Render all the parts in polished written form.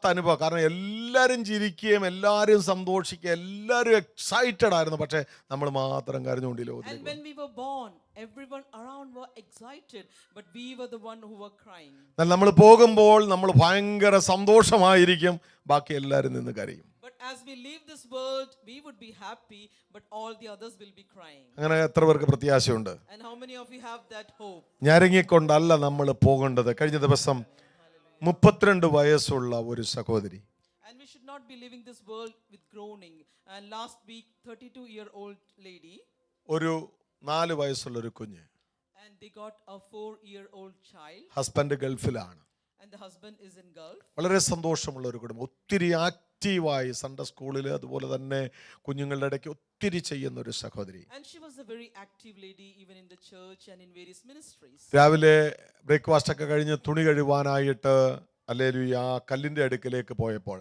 വല്ലാത്ത അനുഭവം. കാരണം എല്ലാവരും ചിരിക്കുകയും എല്ലാവരും സന്തോഷിക്കുകയും എല്ലാവരും എക്സൈറ്റഡ് ആയിരുന്നു. പക്ഷേ നമ്മൾ മാത്രം കരഞ്ഞുകൊണ്ട് ലോകത്തിലേക്ക്. And when we were born, everyone around were excited, but we were the one who were crying. എന്നാൽ നമ്മൾ പോകുമ്പോൾ നമ്മൾ ഭയങ്കര സന്തോഷമായിരിക്കും, ബാക്കി എല്ലാവരും നിന്ന് കരയും. But as we leave this world, we would be happy, but all the others will be crying. അങ്ങനെ എത്ര പേർക്ക് പ്രത്യാശയുണ്ട്? And how many of you have that hope? ഞരങ്ങിക്കൊണ്ടല്ല നമ്മൾ പോകേണ്ടത്. കഴിഞ്ഞ ദിവസം 32 വയസ്സുള്ള ഒരു സഹോദരി, And we should not be leaving this world with groaning. And last week, 32-year-old lady, ഒരു 4 വയസ്സുള്ള ഒരു കുഞ്ഞ്, and they got a 4-year-old child, husband ഗൾഫിലാണ്. and the husband is in Gulf. വളരെ സന്തോഷമുള്ള ഒരു കുടുംബം, ഒത്തിരി ആക്റ്റീവായി സൺഡേ സ്കൂളിൽ അതുപോലെ തന്നെ കുഞ്ഞുങ്ങളുടെ ഇടയ്ക്ക് ഒത്തിരി ചെയ്യുന്ന ഒരു സഹോദരി. And she was a very active lady even in the church and in various ministries. രാവിലെ ബ്രേക്ക്ഫാസ്റ്റ് ഒക്കെ കഴിഞ്ഞ് തുണി കഴുവാനായിട്ട് ഹല്ലേലൂയ കല്ലിൻ്റെ അടുക്കിലേക്ക് പോയപ്പോൾ,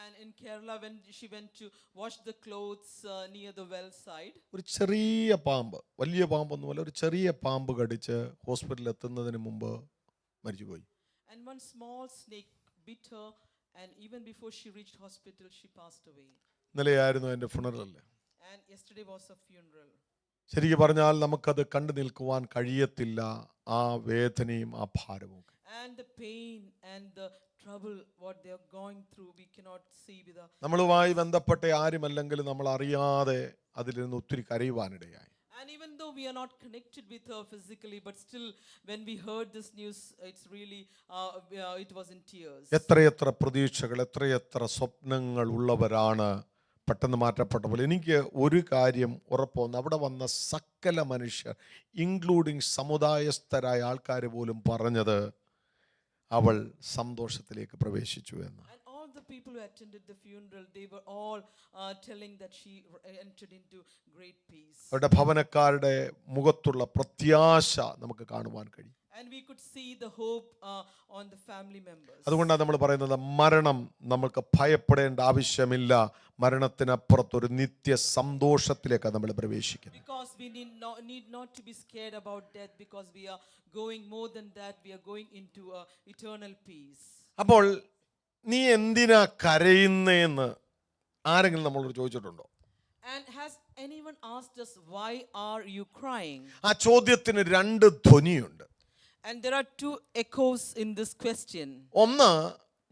And in Kerala, when she went to wash the clothes near the well side, ഒരു ചെറിയ പാമ്പ്, വലിയ പാമ്പൊന്നുമല്ല, ഒരു ചെറിയ പാമ്പ് കടിച്ച് ഹോസ്പിറ്റലിൽ എത്തുന്നതിന് മുമ്പ് മരിച്ചുപോയി. and one small snake bit her, and even before she reached hospital, she passed away. ഇന്നലെയായിരുന്നു എൻ്റെ ഫുണറൽ. And yesterday was a funeral. ശരിക്കും പറഞ്ഞാൽ നമുക്കത് കണ്ടു നിൽക്കുവാൻ കഴിയത്തില്ല, ആ വേദനയും ആ ഭാരവും. And the pain and the trouble what they are going through, we cannot see with our. നമ്മളുമായി ബന്ധപ്പെട്ട ആരുമല്ലെങ്കിലും നമ്മൾ അറിയാതെ അതിൽ നിന്ന് ഒത്തിരി കരയുവാനിടയായി. And even though we are not connected with her physically, but still when we heard this news, it's really it was in tears. എത്രയെത്ര പ്രതീക്ഷകൾ, എത്രയെത്ര സ്വപ്നങ്ങൾ ഉള്ളവരാണ് പെട്ടെന്ന് മാറ്റപ്പെട്ടപ്പോൾ. എനിക്ക് ഒരു കാര്യം ഉറപ്പുണ്ട്, അവിടെ വന്ന സകല മനുഷ്യർ ഇൻക്ലൂഡിങ് സമുദായസ്ഥരായ ആൾക്കാർ പോലും പറഞ്ഞത് അവൾ സന്തോഷത്തിലേക്ക് പ്രവേശിച്ചു എന്ന്. And all the people who attended the funeral, they were all telling that she entered into great peace. അവരുടെ ഭവനക്കാരുടെ മുഖത്തുള്ള പ്രത്യാശ നമുക്ക് കാണുവാൻ കഴിയും. And we could see the hope on the family members. അതുകൊണ്ടാണ് നമ്മൾ പറയുന്നത്, മരണം നമുക്ക് ഭയപ്പെടേണ്ട ആവശ്യമില്ല, മരണത്തിനപ്പുറത്തൊരു നിത്യ സന്തോഷത്തിലേക്കാണ് നമ്മൾ പ്രവേശിക്കുന്നത്. Because we need not to be scared about death, because we are going more than that, we are going into eternal peace. അപ്പോൾ നീ എന്തിനാ കരയുന്നേന്ന് ആരെങ്കിലും നമ്മളോട് ചോദിച്ചിട്ടുണ്ടോ? And has anyone asked us, why are you crying? ആ ചോദ്യത്തിന് 2 ധ്വനിയുണ്ട്. And there are 2 echoes in this question. ഒന്ന്,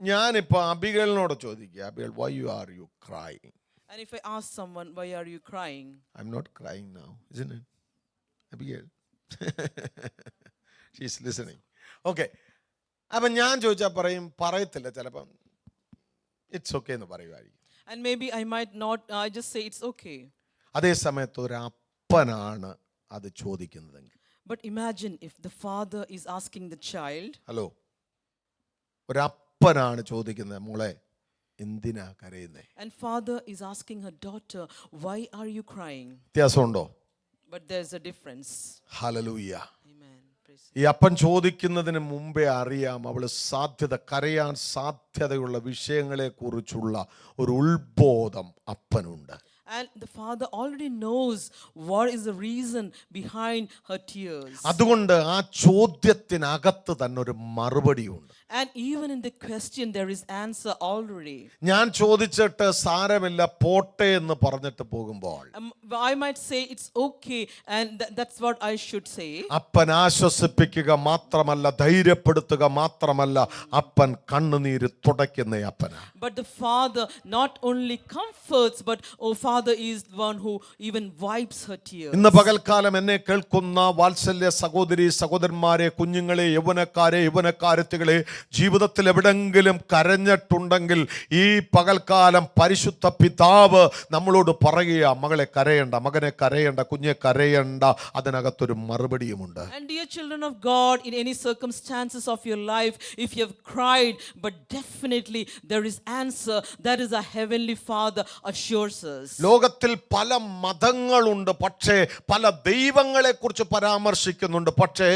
ഞാനിപ്പോൾ അബിഗേലിനോട് ചോദിക്കുക, Abigail, why are you crying? And if I ask someone, why are you crying? I'm not crying now, isn't it? Abigail. She's listening. Okay. അപ്പം ഞാൻ ചോദിച്ചാൽ പറയത്തില്ല, ചിലപ്പം it's okay എന്ന് പറയുമായിരിക്കും. And maybe I might not, I just say it's okay. അതേ സമയത്ത് ഒരു അപ്പനാണ് അത് ചോദിക്കുന്നതെങ്കിൽ. But imagine if the father is asking the child. Hello, ഒരു അപ്പനാണ് ചോദിക്കുന്നത്, മോളെ എന്തിനാ കരയുന്നേ? And father is asking her daughter, why are you crying? വ്യത്യാസമുണ്ടോ? But there's a difference. Hallelujah. Amen. Praise. ഈ അപ്പൻ ചോദിക്കുന്നതിന് മുമ്പേ അറിയാം അവള് കരയാൻ സാധ്യതയുള്ള വിഷയങ്ങളെ കുറിച്ചുള്ള ഒരു ഉത്ബോധം അപ്പനുണ്ട്. And the father already knows what is the reason behind her tears. അതുകൊണ്ട് ആ ചോദ്യത്തിനകത്ത് തന്നെ ഒരു മറുപടിയുണ്ട്. And even in the question there is answer already. ഞാൻ ചോദിച്ചിട്ട് സാരമില്ല പോട്ടെ എന്ന് പറഞ്ഞിട്ട് പോകുമ്പോൾ I might say it's okay, and that's what I should say. അപ്പൻ ആശ്വസിപ്പിക്കുക മാത്രമല്ല, ധൈര്യപ്പെടുത്തുക മാത്രമല്ല, അപ്പൻ കണ്ണുനീര് തുടയ്ക്കുന്ന Apna. But the father not only comforts, but father is the one who even wipes her tears. ഇന്ന് പകൽക്കാലം എന്നെ കേൾക്കുന്ന വാത്സല്യ സഹോദരി സഹോദരന്മാരെ, കുഞ്ഞുങ്ങളെ, യൗവനക്കാരത്തികളെ, ജീവിതത്തിൽ എവിടെങ്കിലും കരഞ്ഞിട്ടുണ്ടെങ്കിൽ ഈ പകൽക്കാലം പരിശുദ്ധ പിതാവ് നമ്മളോട് പറയുക, മകളെ കരയണ്ട, മകനെ കരയണ്ട, കുഞ്ഞെ കരയണ്ട, അതിനകത്തൊരു മറുപടിയുമുണ്ട്. And dear children of God, in any circumstances of your life, if you have cried, but definitely there is answer. That is our heavenly Father assures us. ലോകത്തിൽ പല മതങ്ങളുണ്ട്, പക്ഷേ പല ദൈവങ്ങളെ കുറിച്ച് പരാമർശിക്കുന്നുണ്ട്, പക്ഷേ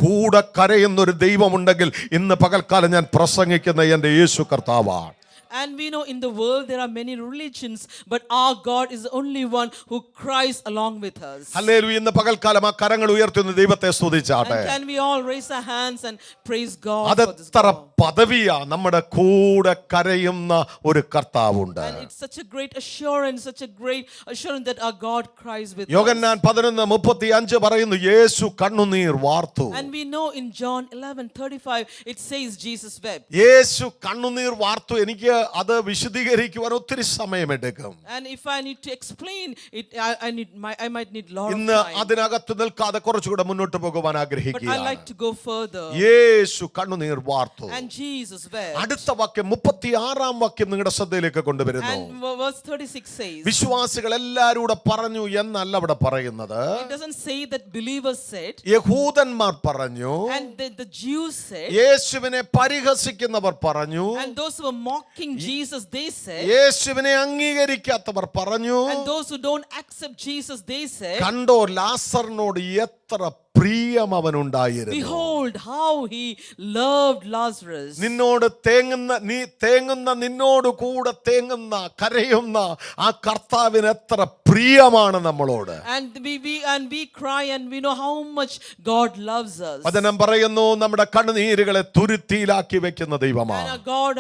കൂടെ കരയുന്നൊരു ദൈവമുണ്ടെങ്കിൽ ഇന്ന് പകൽക്കാലം ഞാൻ പ്രസംഗിക്കുന്ന എൻ്റെ യേശു കർത്താവാണ്. And we know in the world there are many religions, but our God is the only one who cries along with us. Hallelujah. ഇന്ന് പകൽക്കാലം ആ കരങ്ങൾ ഉയർത്തുന്ന ദൈവത്തെ സ്തുതിച്ചാട്ടെ. And can we all raise our hands and praise God for this അതെത്ര God? പദവിയാ, നമ്മുടെ കൂടെ കരയുന്ന ഒരു കർത്താവുണ്ട്. And it's such a great assurance, such a great assurance that our God cries with us. യോഹന്നാൻ 11:35 പറയുന്നു, യേശു കണ്ണുനീർ വാർത്തു. And we know in John 11:35 it says Jesus wept. യേശു കണ്ണുനീർ വാർത്തു. എനിക്ക് അത് വിശദീകരിക്കുവാൻ ഒത്തിരി സമയമെടുക്കും. And if I need to explain it, I might need a lot of ഇന്ന് time. അതിനകത്ത് നിൽക്കാതെ കുറച്ചുകൂടെ മുന്നോട്ട് പോകുവാൻ But I ആഗ്രഹിക്കുകയാണ്. like to go further. യേശു കണ്ണുനീർ വാർത്തു. And Jesus wept. അടുത്ത വാക്യം 36 വാക്യം നിങ്ങളുടെ ശ്രദ്ധയിലേക്ക് കൊണ്ടുവരുന്നു. And verse 36 says, വിശ്വാസികൾ എല്ലാവരും കൂടെ പറഞ്ഞു എന്നല്ല അവിടെ പറയുന്നത്. it doesn't say that believers said, യഹൂദന്മാർ പറഞ്ഞു, and the Jews said, യേശുവിനെ പരിഹസിക്കുന്നവർ പറഞ്ഞു, and those who were mocking Jesus, they said, യേശുവിനെ അംഗീകരിക്കാത്തവർ പറഞ്ഞു, and those who don't accept Jesus, they said, കണ്ടോ ലാസറിനോട് എത്ര പ്രിയം അവനുണ്ടായിരുന്നു. behold how he loved Lazarus. നിന്നോട് തേങ്ങുന്ന നിന്നോട് കൂടെ തേങ്ങുന്ന കരയുന്ന ആ കർത്താവിന് എത്ര പ്രിയമാണ് നമ്മളോട്. And we cry and we know how much God loves us. വചനം പറയുന്നു, നമ്മുടെ കണ്ണുനീരുകളെ തുരുത്തിയിലാക്കി വെക്കുന്ന ദൈവമാണ്. And our God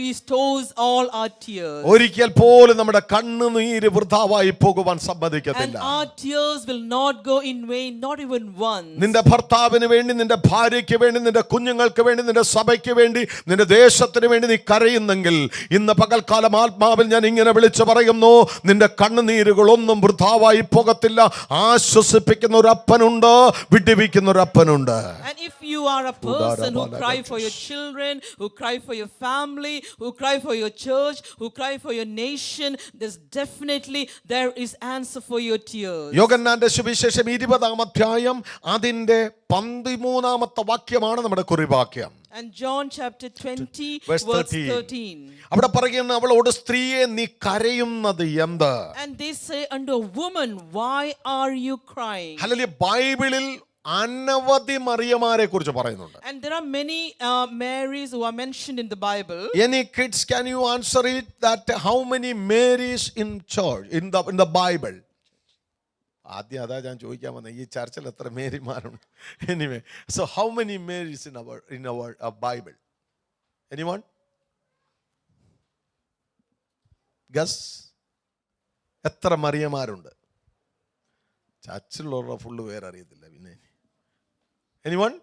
he stores all our tears. ഒരിക്കൽ പോലും നമ്മുടെ കണ്ണുനീര് വൃഥാവായി പോകുവാൻ സമ്മതിക്കത്തില്ല. And our tears will not go in vain, not even once. നിന്റെ ഭർത്താവിന് വേണ്ടി, നിന്റെ ഭാര്യയ്ക്ക് വേണ്ടി, നിന്റെ കുഞ്ഞുങ്ങൾക്ക് വേണ്ടി, നിന്റെ സഭയ്ക്ക് വേണ്ടി, നിന്റെ ദേശത്തിന് വേണ്ടി നീ കരയുന്നെങ്കിൽ ഇന്ന് പകൽക്കാലം ആത്മാവിൽ ഞാൻ ഇങ്ങനെ വിളിച്ചു പറയുന്നു, നിന്റെ കണ്ണുനീരുകളൊന്നും വൃഥാവായി പോകത്തില്ല. ആശ്വസിപ്പിക്കുന്ന ഒരു അപ്പനുണ്ട്, വിടുവിക്കുന്ന ഒരു അപ്പനുണ്ട്. And if you are a person who cry for your children, who cry for your family, who cry for your church, who cry for your nation, there is answer for your tears. യോഹന്നാന്റെ സുവിശേഷം 20 അധ്യായം അതിന്റെ 13 വാക്യമാണ് നമ്മുടെ കുറിവാക്യം. And John chapter 20 verse verse 13. അവിടെ പറയുന്നു, അവളോട് സ്ത്രീയെ നീ കരയുന്നത് എന്ത്? And they say unto a woman, why are you crying? Hallelujah. ബൈബിളിൽ അനവധി മറിയമാരെ കുറിച്ച് പറയുന്നുണ്ട്. And there are many Marys who are mentioned in the Bible. Any kids, can you answer it, that how many Marys in church in the Bible? ആദ്യം അതാ ഞാൻ ചോദിക്കാൻ വന്നത്, ഈ ചർച്ചിൽ എത്ര മേരിമാരുണ്ട്? Anyway, so how many Marys in our Bible? Anyone? Guess? എത്ര മറിയമാരുണ്ട്? ചർച്ചിലുള്ള ഫുള്ള് പേര് അറിയത്തില്ല. പിന്നെ anyone?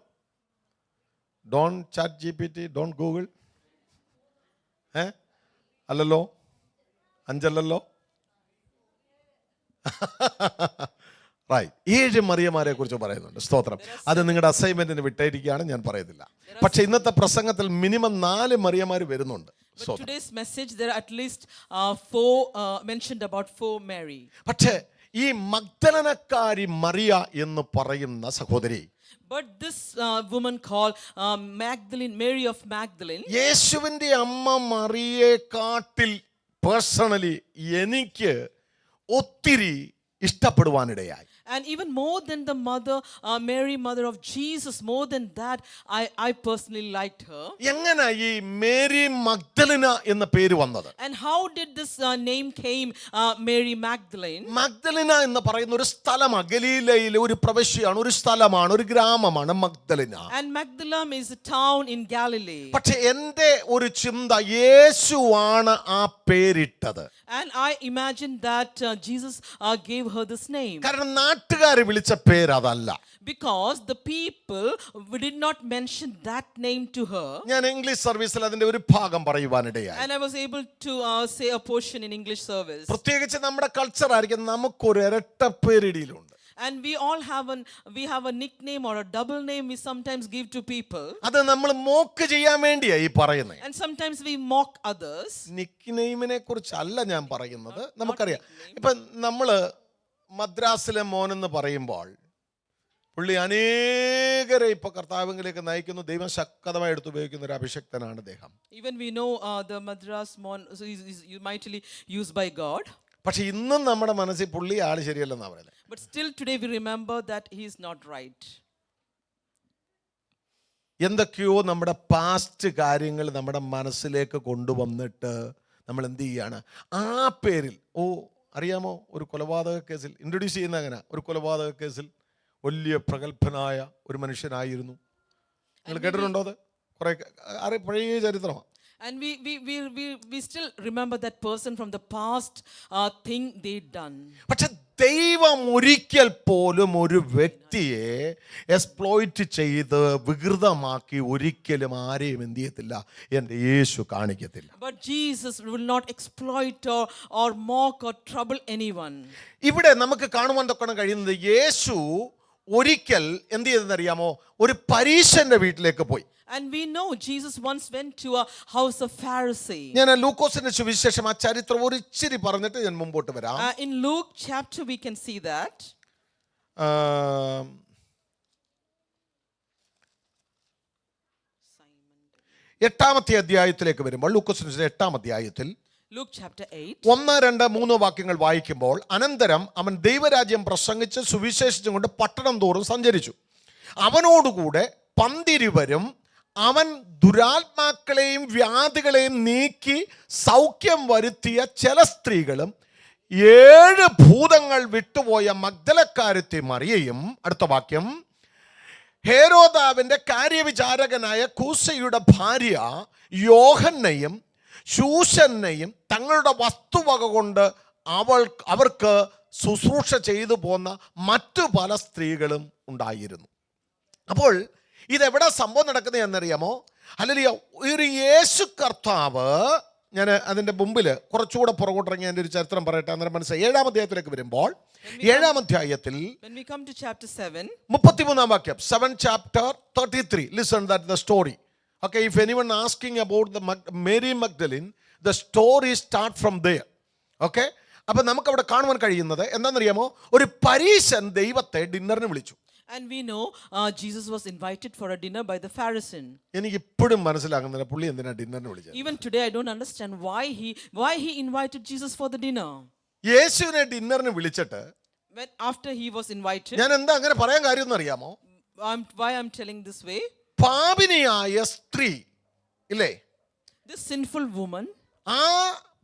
Don't chat GPT, don't Google. അല്ലല്ലോ, അഞ്ചല്ലല്ലോ. റൈറ്റ്. 7 മറിയമാരെ കുറിച്ച് പറയുന്നുണ്ട്. സ്തോത്രം. അത് നിങ്ങളുടെ അസൈൻമെന്റിന് വിട്ടേരിക്കുകയാണ്, ഞാൻ പറയുന്നില്ല. പക്ഷെ ഇന്നത്തെ പ്രസംഗത്തിൽ മിനിമം 4 മറിയമാർ വരുന്നുണ്ട്. But today's message there are at least 4 mentioned about 4 Mary. പക്ഷേ ഈ മഗ്ദലനക്കാരി മറിയ എന്ന് പറയുന്ന സഹോദരി, but this woman called Magdalene, Mary of Magdalene, യേശുവിന്റെ അമ്മ മറിയെ കാട്ടിൽ പേഴ്സണലി എനിക്ക് ഒത്തിരി ഇഷ്ടപ്പെടുവാനിടയായി. and even more than the mother Mary, mother of Jesus, more than that I personally liked her. എങ്ങനെ ഈ മേരി മഗ്ദലന എന്ന പേര് വന്നത്? And how did this name came, Mary Magdalene? മഗ്ദലന എന്ന് പറയുന്ന ഒരു സ്ഥലമാണ്, ഗലീലയിലെ ഒരു പ്രവിശ്യയാണ്, ഒരു സ്ഥലമാണ്, ഒരു ഗ്രാമമാണ് മഗ്ദലന. And Magdalene is a town in Galilee. പക്ഷെ എൻ്റെ ഒരു ചിന്ത, യേശുവാണ് ആ പേരിട്ടത്. And I imagine that Jesus gave her this name. കാരണം നാട്ടുകാർ വിളിച്ച പേര് അതല്ല. Because the people did not mention that name to her. ഞാൻ ഇംഗ്ലീഷ് സർവീസിൽ അതിന്റെ ഒരു ഭാഗം പറയുവാനിടയായി. And I was able to say a portion in English service. പ്രത്യേകിച്ച് നമ്മുടെ കൾച്ചർ ആയിരിക്കും, നമുക്കൊരു ഇരട്ട പേരിടിയിലുണ്ട്. And we all have a nickname or a double name we sometimes give to people. അത് നമ്മൾ മോക്ക് ചെയ്യാൻ വേണ്ടിയാ ഈ പറയുന്നത്. And sometimes we mock others. നിക്നെയിമിനെ കുറിച്ചല്ല ഞാൻ പറയുന്നത്. നമുക്കറിയാം, ഇപ്പൊ നമ്മള് മദ്രാസിലെ മോനെന്ന് പറയുമ്പോൾ പുള്ളി അനേകരെ ഇപ്പൊ കർത്താവിലേക്ക് നയിക്കുന്നു. ദൈവം ശക്തമായി എടുത്ത് ഉപയോഗിക്കുന്ന ഒരു അഭിഷക്തനാണ് അദ്ദേഹം. Even we know the Madras mon is mightily used by God. പക്ഷെ ഇന്നും നമ്മുടെ മനസ്സിൽ പുള്ളി ആള് ശരിയല്ലെന്നാ പറയുന്നത്. But still today we remember that he is not right. എന്തൊക്കെയോ നമ്മുടെ പാസ്റ്റ് കാര്യങ്ങൾ നമ്മുടെ മനസ്സിലേക്ക് കൊണ്ടുവന്നിട്ട് നമ്മൾ എന്ത് ചെയ്യാണ്, ആ പേരിൽ അറിയാമോ, ഒരു കൊലപാതക കേസിൽ ഇൻട്രൊഡ്യൂസ് ചെയ്യുന്ന അങ്ങനെ ഒരു കൊലപാതക കേസിൽ വലിയ പ്രഗത്ഭനായ ഒരു മനുഷ്യനായിരുന്നു. നിങ്ങൾ കേട്ടിട്ടുണ്ടോ? അത് കുറെ പഴയ ചരിത്രമാണ്. And we still remember that person from the past thing they done. പക്ഷെ ദൈവം ഒരിക്കൽ പോലും ഒരു വ്യക്തിയെ എക്സ്പ്ലോയിറ്റ് ചെയ്ത് വികൃതമാക്കി ഒരിക്കലും ആരെയും എന്ത് ചെയ്യത്തില്ല, എൻ്റെ യേശു കാണിക്കത്തില്ല. But Jesus will not exploit or mock or trouble anyone. ഇവിടെ നമുക്ക് കാണുവാൻ തൊക്കണം കഴിയുന്നത്, യേശു ഒരിക്കൽ എന്ത് ചെയ്തെന്നറിയാമോ, ഒരു പരീശന്റെ വീട്ടിലേക്ക് പോയി. And we know Jesus once went to a house of Pharisee. ഞാൻ ലൂക്കോസിന്റെ സുവിശേഷം ആ ചരിത്രം ഒരു ഇച്ചിരി പറഞ്ഞിട്ട് ഞാൻ മുമ്പോട്ട് വരാം. In Luke chapter we can see that. 8-ാമത്തെ അധ്യായത്തിലേക്ക് വരുമ്പോൾ, ലൂക്കോസിന്റെ 8-ാം അധ്യായത്തിൽ Luke chapter 8. 1, 2, 3 വാക്യങ്ങൾ വായിക്കുമ്പോൾ, അനന്തരം അവൻ ദൈവരാജ്യം പ്രസംഗിച്ച് സുവിശേഷിച്ചും കൊണ്ട് പട്ടണം തോറും സഞ്ചരിച്ചു. അവനോടുകൂടെ 12 അവൻ ദുരാത്മാക്കളെയും വ്യാധികളെയും നീക്കി സൗഖ്യം വരുത്തിയ ചില സ്ത്രീകളും 7 ഭൂതങ്ങൾ വിട്ടുപോയ മഗ്ദലക്കാരത്തി മറിയയും, അടുത്ത വാക്യം, ഹേരോദാവിന്റെ കാര്യവിചാരകനായ കൂസയുടെ ഭാര്യ യോഹന്നയും ശൂശന്നെയും തങ്ങളുടെ വസ്തുവക കൊണ്ട് അവർക്ക് ശുശ്രൂഷ ചെയ്തു പോന്ന മറ്റു പല സ്ത്രീകളും ഉണ്ടായിരുന്നു. അപ്പോൾ ഇതെവിടെ സംഭവം നടക്കുന്നത് എന്നറിയാമോ? ഹല്ലേലൂയ. ഒരു യേശു കർത്താവ്, ഞാൻ അതിൻ്റെ മുമ്പിൽ കുറച്ചുകൂടെ പുറകോട്ടിറങ്ങി എൻ്റെ ഒരു ചരിത്രം പറയട്ടെ, അന്നേരം മനസ്സിലായി. 7-ാം അധ്യായത്തിലേക്ക് വരുമ്പോൾ, 7-ാം അധ്യായത്തിൽ 33-ാം വാക്യം, 7 chapter 33. Listen that the story. Okay, if anyone asking about the Mary Magdalene, the story start from there. Okay, അപ്പോൾ നമുക്കവിടെ കാണുവാൻ കഴിയുന്നത് എന്താണെന്നറിയാമോ, ഒരു പരീശൻ ദൈവത്തെ ഡിന്നറിന് വിളിച്ചു. And we know Jesus was invited for a dinner by the Pharisee. എനിക്ക് ഇപ്പോഴും മനസ്സിലാകുന്നില്ല പുള്ളി എന്തിനാ ഡിന്നറിന് വിളിച്ചത്. Even today I don't understand why he invited Jesus for the dinner. യേശുവിനെ ഡിന്നറിന് വിളിച്ചിട്ട് when after he was invited, ഞാൻ എന്താ അങ്ങനെ പറയാൻ കാര്യം എന്നറിയാമോ? why I'm telling this way, പാപിനിയായ സ്ത്രീ ഇല്ലേ, this sinful woman, ആ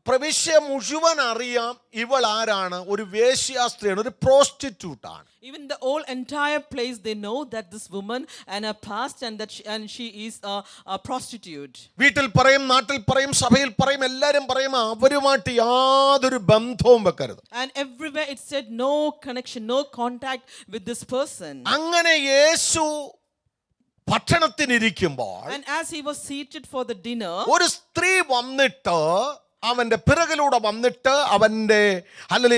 പ്രവിശ്യ മുഴുവൻ അറിയാം ഇവൾ ആരാണ്, ഒരു വേശ്യാസ്ത്രീയാണ്, ഒരു പ്രോസ്റ്റിറ്റ്യൂട്ട് ആണ്. even the whole entire place they know that this woman and her past and she is a prostitute. വീട്ടിൽ പറയും, നാട്ടിൽ പറയും, സഭയിൽ പറയും, എല്ലാരും പറയും അവരുമായിട്ട് യാതൊരു ബന്ധവും വെക്കരുത്. And everywhere it said no connection, no contact with this person. അങ്ങനെ യേശു ഭക്ഷണത്തിനിരിക്കുമ്പോൾ, and as he was seated for the dinner, ഒരു സ്ത്രീ വന്നിട്ട് അവന്റെ പിറകിലൂടെ വന്നിട്ട് അവന്റെ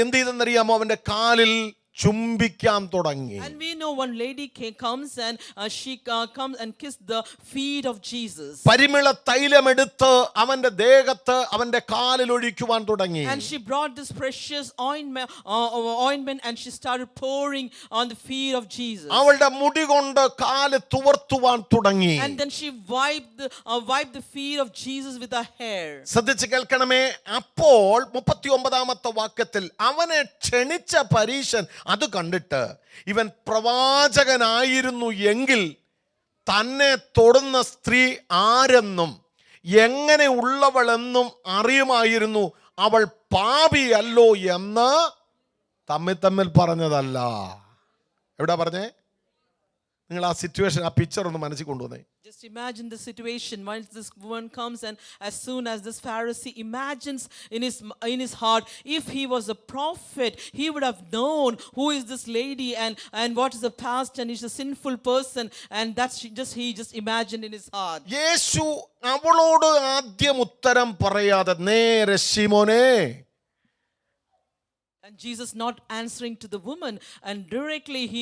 എന്ത് ചെയ്തെന്നറിയാമോ, അവന്റെ കാലിൽ ചുംബിക്കാൻ തുടങ്ങി. And we know one lady comes and she comes and kissed the feet of Jesus. പരിമള തൈലം എടുത്ത് അവന്റെ ദേഹത്ത് അവന്റെ കാലിൽ ഒഴിക്കുവാൻ തുടങ്ങി. And she brought this precious ointment and she started pouring on the feet of Jesus. അവളുടെ മുടി കൊണ്ട് കാല് തുവർത്തുവാൻ തുടങ്ങി. And then she wiped the feet of Jesus with her hair. ശ്രദ്ധിച്ച് കേൾക്കണമേ. അപ്പോൾ 39-ാമത്തെ വാക്യത്തിൽ അവനെ ക്ഷണിച്ച പരീശൻ അത് കണ്ടിട്ട് ഇവൻ പ്രവാചകനായിരുന്നു എങ്കിൽ തന്നെ തൊടുന്ന സ്ത്രീ ആരെന്നും എങ്ങനെ ഉള്ളവളെന്നും അറിയുമായിരുന്നു, അവൾ പാപിയല്ലോ എന്ന് തമ്മിൽ പറഞ്ഞതല്ല. എവിടെ പറഞ്ഞേ? നിങ്ങൾ ആ സിറ്റുവേഷൻ, ആ പിക്ചർ ഒന്ന് മനസ്സിൽ കൊണ്ടുവന്നേ. Just imagine the situation once this woman comes, and as soon as this Pharisee imagines in his heart, if he was a prophet, he would have known who is this lady and what is the past, and he's a sinful person, and that's he just imagined in his heart. യേശു അവളോട് ആദ്യം ഉത്തരം പറയാതെ നേരെ ശിമോനെ, and Jesus not answering to the woman, and directly he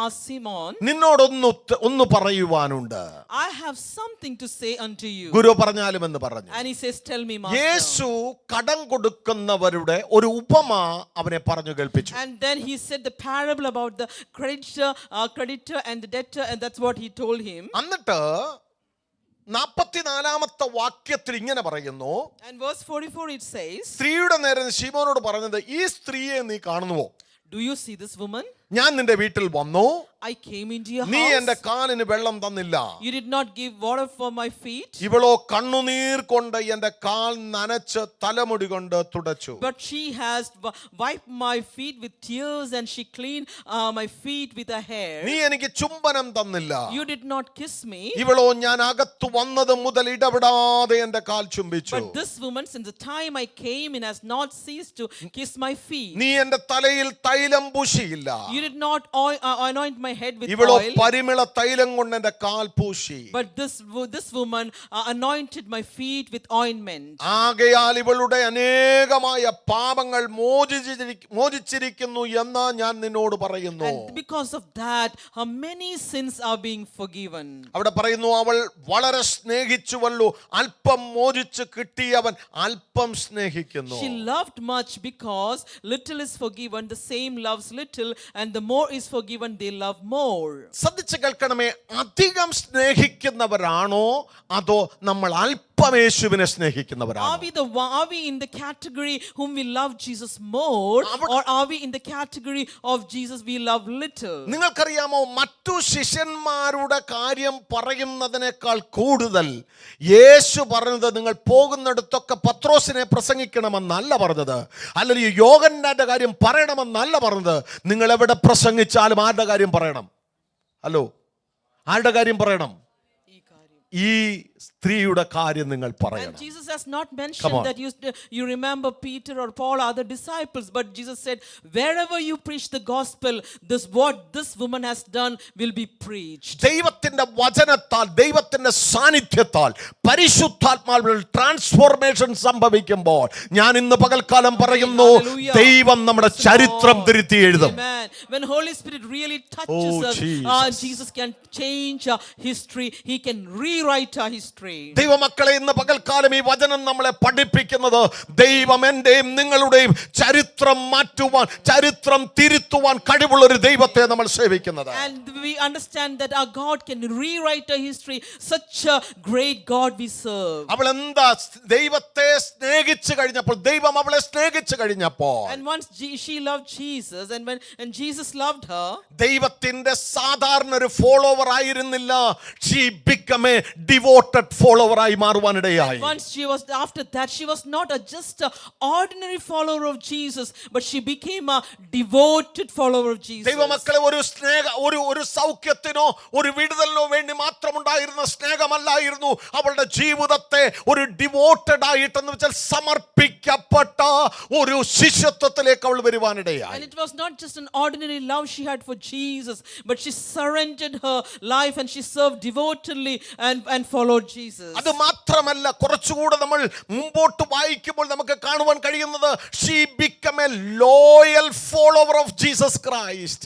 asked Simon, നിന്നോടൊന്ന് പറയുവാനുണ്ട്, I have something to say unto you. ഗുരു പറഞ്ഞാലും എന്ന് പറഞ്ഞു. And he says, tell me, master. യേശു കടം കൊടുക്കുന്നവരുടെ ഒരു ഉപമ അവനെ പറഞ്ഞു കേൾപ്പിച്ചു. And then he said the parable about the creditor and the debtor, and that's what he told him. എന്നിട്ട് 44-ാമത്തെ വാക്യത്തിൽ ഇങ്ങനെ പറയുന്നു, and verse 44 it says, സ്ത്രീയുടെ നേരെ ശിമോനോട് പറഞ്ഞത്, ഈ സ്ത്രീയെ നീ കാണുന്നുവോ? do you see this woman? ഞാൻ നിന്റെ വീട്ടിൽ വന്നു, I came into your നീ house. എന്റെ കാലിന് വെള്ളം തന്നില്ല. You did not give water for my feet. ഇവളോ കണ്ണുനീർ കൊണ്ട് എന്റെ കാൽ നനച്ച് തലമുടി കൊണ്ട് തുടച്ചു. But she has wiped my feet with tears, and she cleaned my feet with her hair. നീ എനിക്ക് ചുംബനം തന്നില്ല. You did not kiss me. ഇവളോ ഞാൻ അകത്തു വന്നത് മുതൽ ഇടപെടാതെ എന്റെ കാൽ ചുംബിച്ചു. But this woman, since the time I came in, has not ceased to kiss my feet. നീ എന്റെ തലയിൽ തൈലം പൂശിയില്ല. You did not anoint my head with ഇവളോ oil. പരിമള തൈലം കൊണ്ട് എന്റെ കാൽ പൂശി. But this woman anointed my feet with ointment. ആകയാൽ ഇവളുടെ അനേകമായ പാപങ്ങൾ മോചിച്ചിരിക്കുന്നു എന്ന് ഞാൻ നിന്നോട് പറയുന്നു. And because of that, her many sins are being forgiven. അവിടെ പറയുന്നു, അവൾ വളരെ സ്നേഹിച്ചുവല്ലോ, അല്പം മോചിച്ച് കിട്ടിയവൻ അല്പം സ്നേഹിക്കുന്നു. She loved much, because little is forgiven, the same loves little, and the more is forgiven, they love more. ശ്രദ്ധിച്ച് കേൾക്കണമേ, അധികം സ്നേഹിക്കുന്നവരാണോ അതോ നമ്മൾ അല്പം യേശുവിനെ സ്നേഹിക്കുന്നവരാണോ? Are we in the category whom we love Jesus more, or are we in the category of Jesus we love little? നിങ്ങൾക്കറിയാമോ, മറ്റു ശിഷ്യന്മാരുടെ കാര്യം പറയുന്നതിനേക്കാൾ കൂടുതൽ യേശു പറഞ്ഞത് നിങ്ങൾ പോകുന്നിടത്തൊക്കെ പത്രോസിനെ പ്രസംഗിക്കണമെന്നല്ല പറഞ്ഞത്, അല്ലെങ്കിൽ യോഹന്നാന്റെ കാര്യം പറയണമെന്നല്ല പറഞ്ഞത്. നിങ്ങൾ എവിടെ പ്രസംഗിച്ചാലും ആരുടെ കാര്യം പറയണം? ഹലോ, ആരുടെ കാര്യം പറയണം? ഈ സ്ത്രീയുടെ കാര്യം നിങ്ങൾ പറയണം. And Jesus has not mentioned that you remember Peter or Paul or other disciples, but Jesus said, wherever you preach the gospel, what this woman has done will be preached. ദൈവത്തിന്റെ വചനത്താൽ, ദൈവത്തിന്റെ സാന്നിധ്യത്താൽ, പരിശുദ്ധാത്മാവിൽ ട്രാൻസ്ഫോർമേഷൻ സംഭവിക്കുമ്പോൾ ഞാൻ ഇന്ന് പകൽക്കാലം പറയുന്നു, ദൈവം നമ്മുടെ ചരിത്രം തിരുത്തി എഴുതും. Amen. When Holy Spirit really touches us, Jesus can change history. He can rewrite our history. ദൈവമക്കളെ, ഇന്ന് പകൽക്കാലം ഈ വചനം നമ്മളെ പഠിപ്പിക്കുന്നത്, ദൈവം എന്റെയും നിങ്ങളുടെയും ചരിത്രം മാറ്റുവാൻ, ചരിത്രം തിരുത്തുവാൻ കഴിവുള്ള ഒരു ദൈവത്തെ നമ്മൾ സേവിക്കുന്നത്. And we understand that our God can rewrite our history. Such a great God we serve. അവൾ എന്താ ദൈവത്തെ സ്നേഹിച്ചു കഴിഞ്ഞപ്പോൾ, ദൈവം അവളെ സ്നേഹിച്ചു കഴിഞ്ഞപ്പോൾ, And once she loved Jesus, and Jesus loved her, ദൈവത്തിന്റെ സാധാരണ ഒരു ഫോളോവർ ആയിരുന്നില്ല, she became a devoted follower ആയി മാറുവാനിടയായി. once after that she was not just an ordinary follower of Jesus, but she became a devoted follower of Jesus. ദൈവമക്കളെ, ഒരു സൗഖ്യത്തിനോ ഒരു വിടുതലിനോ വേണ്ടി മാത്രമുണ്ടായിരുന്ന സ്നേഹമല്ലായിരുന്നു അവളുടെ ജീവിതത്തെ ഒരു ഡിവോട്ടഡ് ആയിട്ടെന്ന് വെച്ചാൽ സമർപ്പിക്കപ്പെട്ട ഒരു ശിഷ്യത്വത്തിലേക്ക് അവൾ വരുവാനിടയായി. And it was not just an ordinary love she had for Jesus, but she surrendered her life and she served devotedly and followed Jesus. അത് മാത്രമല്ല, കുറച്ചുകൂടെ നമ്മൾ മുമ്പോട്ട് വായിക്കുമ്പോൾ നമുക്ക് കാണുവാൻ കഴിയുന്നത്, she became a loyal follower of Jesus Christ.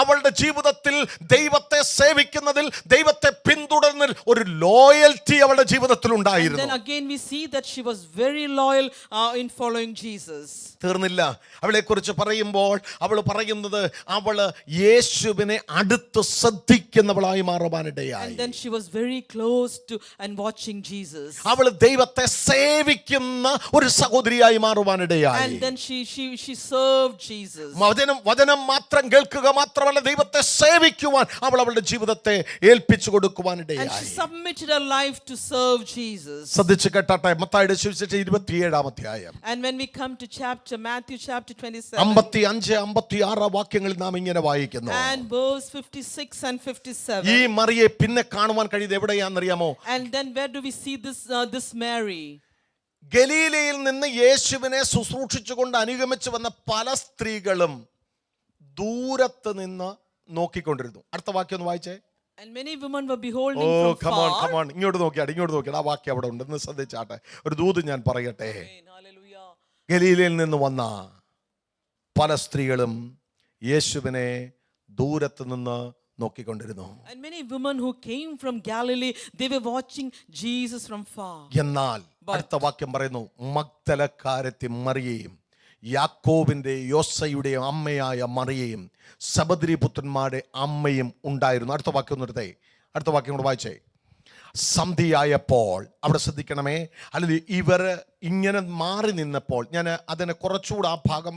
അവളുടെ ജീവിതത്തിൽ ദൈവത്തെ സേവിക്കുന്നതിൽ, ദൈവത്തെ പിന്തുടരുന്നതിൽ ഒരു ലോയൽറ്റി അവളുടെ ജീവിതത്തിൽ ഉണ്ടായിരുന്നു. And then again we see that she was very loyal in following Jesus. തീർന്നില്ല. അവളെ കുറിച്ച് പറയുമ്പോൾ അവൾ പറയുന്നത്, അവള് യേശുവിനെ അടുത്ത് ശ്രദ്ധിക്കുന്നവളായി മാറുവാനിടയായി. And then she was very close to and watching Jesus. അവള് ദൈവത്തെ സേവിക്കുന്ന ഒരു സഹോദരിയായി മാറുവാനിടയായി. And then she served Jesus. വചനം മാത്രം കേൾക്കുക മാത്രമല്ല, ദൈവത്തെ സേവിക്കുവാൻ അവൾ അവളുടെ ജീവിതത്തെ ഏൽപ്പിച്ചു കൊടുക്കുവാനിടയായി. And she submitted her life to serve Jesus. ശ്രദ്ധിച്ചു കേട്ടാട്ടെ, മത്തായിയുടെ സുവിശേഷം 27-ാം അധ്യായം And when we come to Matthew chapter 27, 55-56 വാക്യങ്ങളിൽ നാം ഇങ്ങനെ വായിക്കുന്നു. and verse 56 and 57. ഈ മറിയെ പിന്നെ കാണുവാൻ കഴിയുന്നത് എവിടെയാണെന്നറിയാമോ? And then where do we see this Mary? ഗലീലയിൽ നിന്ന് യേശുവിനെ ശുശ്രൂഷിച്ചുകൊണ്ട് അനുഗമിച്ചു വന്ന പല സ്ത്രീകളും ദൂരത്ത് നിന്ന് നോക്കിക്കൊണ്ടിരുന്നു. അടുത്ത വാക്യം ഒന്ന് വായിച്ചേ. And many women were beholding from far. ഇങ്ങോട്ട് നോക്കിയാട്ടെ. ആ വാക്യം അവിടെ ഉണ്ട്, എന്ന് ശ്രദ്ധിച്ചാട്ടെ. ഒരു ദൂത് ഞാൻ പറയട്ടെ. Hallelujah. ഗലീലയിൽ നിന്ന് വന്ന പല സ്ത്രീകളും യേശുവിനെ ദൂരത്ത് നിന്ന് നോക്കിക്കൊണ്ടിരുന്നു. And many women who came from Galilee, they were watching Jesus from far. എന്നാൽ അടുത്ത വാക്യം പറയുന്നു, മഗ്ദലക്കാരത്തി മറിയയും യാക്കോബിന്റെ യോസയുടെയും അമ്മയായ മറിയയും സബദ്രി പുത്രന്മാരുടെ അമ്മയും ഉണ്ടായിരുന്നു. അടുത്ത വാക്യം കൂടെ വായിച്ചേ. സന്ധിയായപ്പോൾ, അവിടെ ശ്രദ്ധിക്കണമേ, അല്ലെങ്കിൽ ഇവർ ഇങ്ങനെ മാറി നിന്നപ്പോൾ, ഞാൻ അതിനെ കുറച്ചുകൂടെ ആ ഭാഗം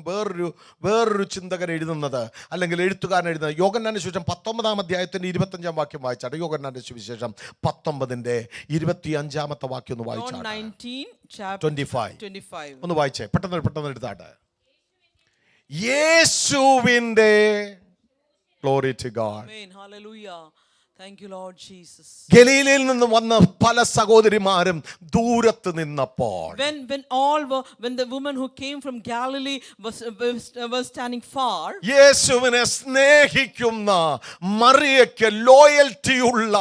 വേറൊരു ചിന്തകൻ എഴുതുന്നത്, അല്ലെങ്കിൽ എഴുത്തുകാരൻ എഴുതുന്നത്, യോഹന്നാന്റെ സുവിശേഷം 19-ാം അധ്യായത്തിന്റെ 25-ാം വാക്യം വായിച്ചാട്ടെ. യോഹന്നാന്റെ സുവിശേഷം 19-ന്റെ 25-ാമത്തെ വാക്യം ഒന്ന് John വായിച്ചാട്ടെ. 19, chapter 25 ഒന്ന് വായിച്ചേ, പെട്ടെന്ന് എടുത്താട്ടെ. യേശുവിൻ്റെ, glory to God. Amen. Hallelujah. Thank you, Lord Jesus. ഗലീലയിൽ നിന്ന് വന്ന പല സഹോദരിമാരും ദൂരത്ത് നിന്നപ്പോൾ, When the woman who came from Galilee was standing far, യേശുവിനെ സ്നേഹിക്കുന്ന മറിയയ്ക്ക്, ലോയൽറ്റിയുള്ള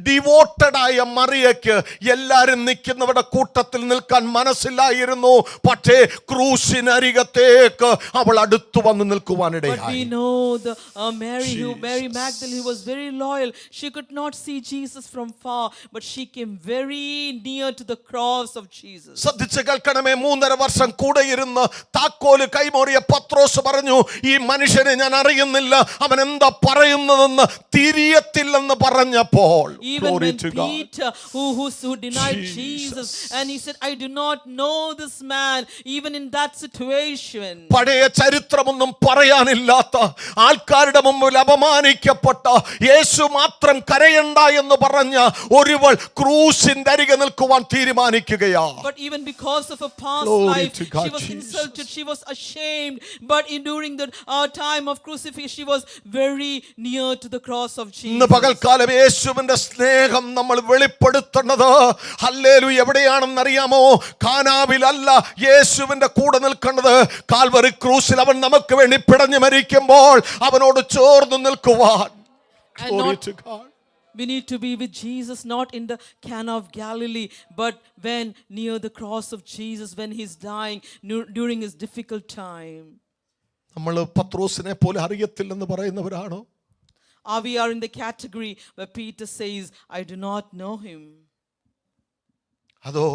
ഡിവോട്ടഡായ മറിയയ്ക്ക് എല്ലാരും നിൽക്കുന്നവരുടെ കൂട്ടത്തിൽ നിൽക്കാൻ മനസ്സിലായിരുന്നു. പക്ഷേ ക്രൂശിനരികത്തേക്ക് അവൾ അടുത്തു വന്ന് but we നിൽക്കുവാനിടയായി. know the Mary Magdalene, who was very loyal. She could not see Jesus from far, but she came very near to the cross of Jesus. ശ്രദ്ധിച്ച് കേൾക്കണമേ. 3.5 വർഷം കൂടെ ഇരുന്ന് താക്കോല് കൈമോറിയ പത്രോസ് പറഞ്ഞു, ഈ മനുഷ്യനെ ഞാൻ അറിയുന്നില്ല, അവൻ എന്താ പറയുന്നതെന്ന് തിരിയത്തില്ലെന്ന് പറഞ്ഞപ്പോൾ, Even glory when to God. Peter, who denied Jesus, and he said, I do not know this man, even in that situation. പഴയ ചരിത്രമൊന്നും പറയാനില്ലാത്ത, ആൾക്കാരുടെ മുമ്പിൽ അപമാനിക്കപ്പെട്ട, യേശു മാത്രം കരയണ്ട എന്ന് പറഞ്ഞ ഒരുവൾ ക്രൂശിന്റെ അരികെ നിൽക്കുവാൻ തീരുമാനിക്കുകയാ. But even because of a past Glory life, to God, she was Jesus. insulted, she was ashamed. But during the time of crucifixion, she was very near to the cross of ഇന്ന് Jesus. പകൽക്കാലം യേശുവിന്റെ സ്നേഹം നമ്മൾ വെളിപ്പെടുത്തേണ്ടത് hallelujah എവിടെയാണെന്ന് അറിയാമോ? കാനാവിലല്ല യേശുവിന്റെ കൂടെ നിൽക്കേണ്ടത്. കാൽവറി ക്രൂശിൽ അവൻ നമുക്ക് വേണ്ടി പിടഞ്ഞു മരിക്കുമ്പോൾ അവനോട് ചേർന്ന് നിൽക്കുവാൻ. And Glory not- to God. We need to be with Jesus, not in the Cana of Galilee, but when near the cross of Jesus, when he's dying, during his difficult time. നമ്മൾ പത്രോസിനെ പോലെ അറിയത്തില്ലെന്ന് പറയുന്നവരാണോ? We are in the category where Peter says, I do not know him. അതോ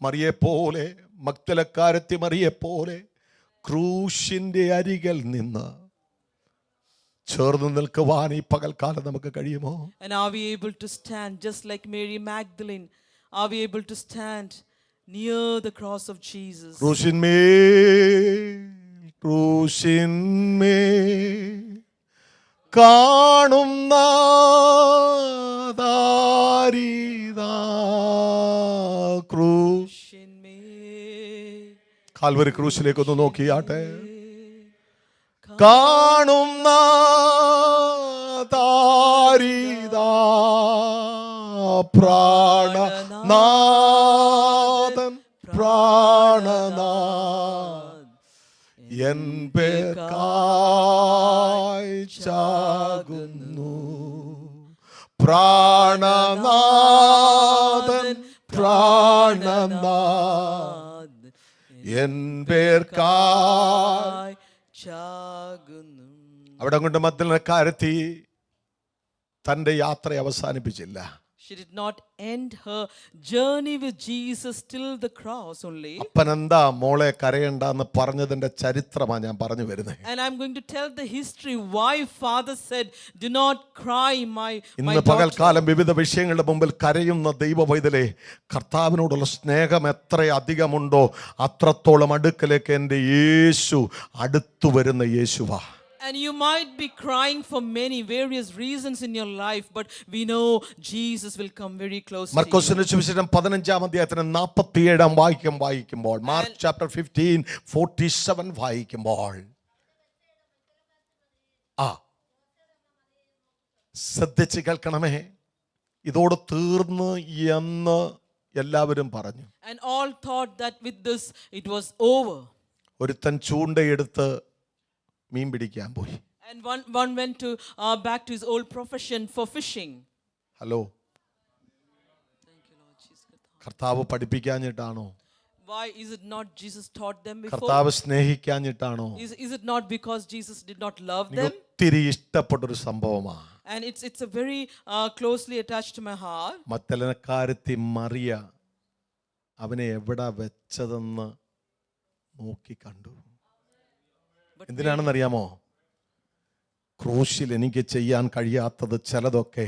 മറിയെ പോലെ, മഗ്ദലക്കാരത്തി മറിയെ പോലെ ക്രൂശിന്റെ അരികിൽ നിന്ന് ചേർന്ന് നിൽക്കുവാൻ ഈ പകൽക്കാലം നമുക്ക് കഴിയുമോ? And are we able to stand just like Mary Magdalene? Are we able to stand near the cross of Jesus? ക്രൂശിന്മേൽ കാണുന്ന ദാരിദാ കാൽവരി ക്രൂശിലേക്കൊന്ന് നോക്കിയാട്ടെ. കാണുന്ന ദാരിദാ പ്രാണനാഥൻ, പ്രാണനാഥൻ എൻ പേർക്കായി ചാകുന്നു. പ്രാണനാഥൻ, പ്രാണനാഥൻ എൻ പേർക്കായി. അവിടെ കൊണ്ട് മഗ്ദലക്കാരത്തി തന്റെ യാത്ര അവസാനിപ്പിച്ചില്ല. She did not end her journey with Jesus till the cross only. അപ്പനെന്താ മോളെ കരയണ്ടെന്ന് പറഞ്ഞതിന്റെ ചരിത്രമാണ് ഞാൻ പറഞ്ഞു വരുന്നത്. And I'm going to tell the history why father said, do not cry my ഇന്ന് പകൽക്കാലം വിവിധ വിഷയങ്ങളുടെ മുമ്പിൽ കരയുന്ന ദൈവ പൈതലേ, കർത്താവിനോടുള്ള സ്നേഹം എത്ര അധികമുണ്ടോ അത്രത്തോളം അടുക്കലേക്ക് എൻ്റെ യേശു അടുത്തു വരുന്ന യേശുവാ. And you might be crying for many various reasons in your life, but we know Jesus will come very close to you. മർക്കോസിന്റെ സുവിശേഷം 15-ാം അധ്യായത്തിന് 47-ാം വാക്യം വായിക്കുമ്പോൾ, മാർക്ക് ചാപ്റ്റർ 15:47 വായിക്കുമ്പോൾ, ശ്രദ്ധിച്ച് കേൾക്കണമേ, ഇതോട് തീർന്ന് എന്ന് എല്ലാവരും പറഞ്ഞു. And all thought that with this it was over. ഒരുത്തൻ ചൂണ്ടയെടുത്ത് മീൻ പിടിക്കാൻ പോയി. And one went to back to his old profession for fishing. Hello, കർത്താവ് പഠിപ്പിക്കാഞ്ഞിട്ടാണോ? Why is it not Jesus taught them before? കർത്താവ് സ്നേഹിക്കാഞ്ഞിട്ടാണോ? Is it not because Jesus did not love them? ഒത്തിരി ഇഷ്ടപ്പെട്ടൊരു സംഭവമാണ്. And it's a very closely attached to my heart. മഗ്ദലക്കാരത്തി Mariya അവനെ എവിടെ വെച്ചതെന്ന് നോക്കി കണ്ടു. എന്തിനാണെന്നറിയാമോ? ക്രൂശിൽ എനിക്ക് ചെയ്യാൻ കഴിയാത്തത് ചിലതൊക്കെ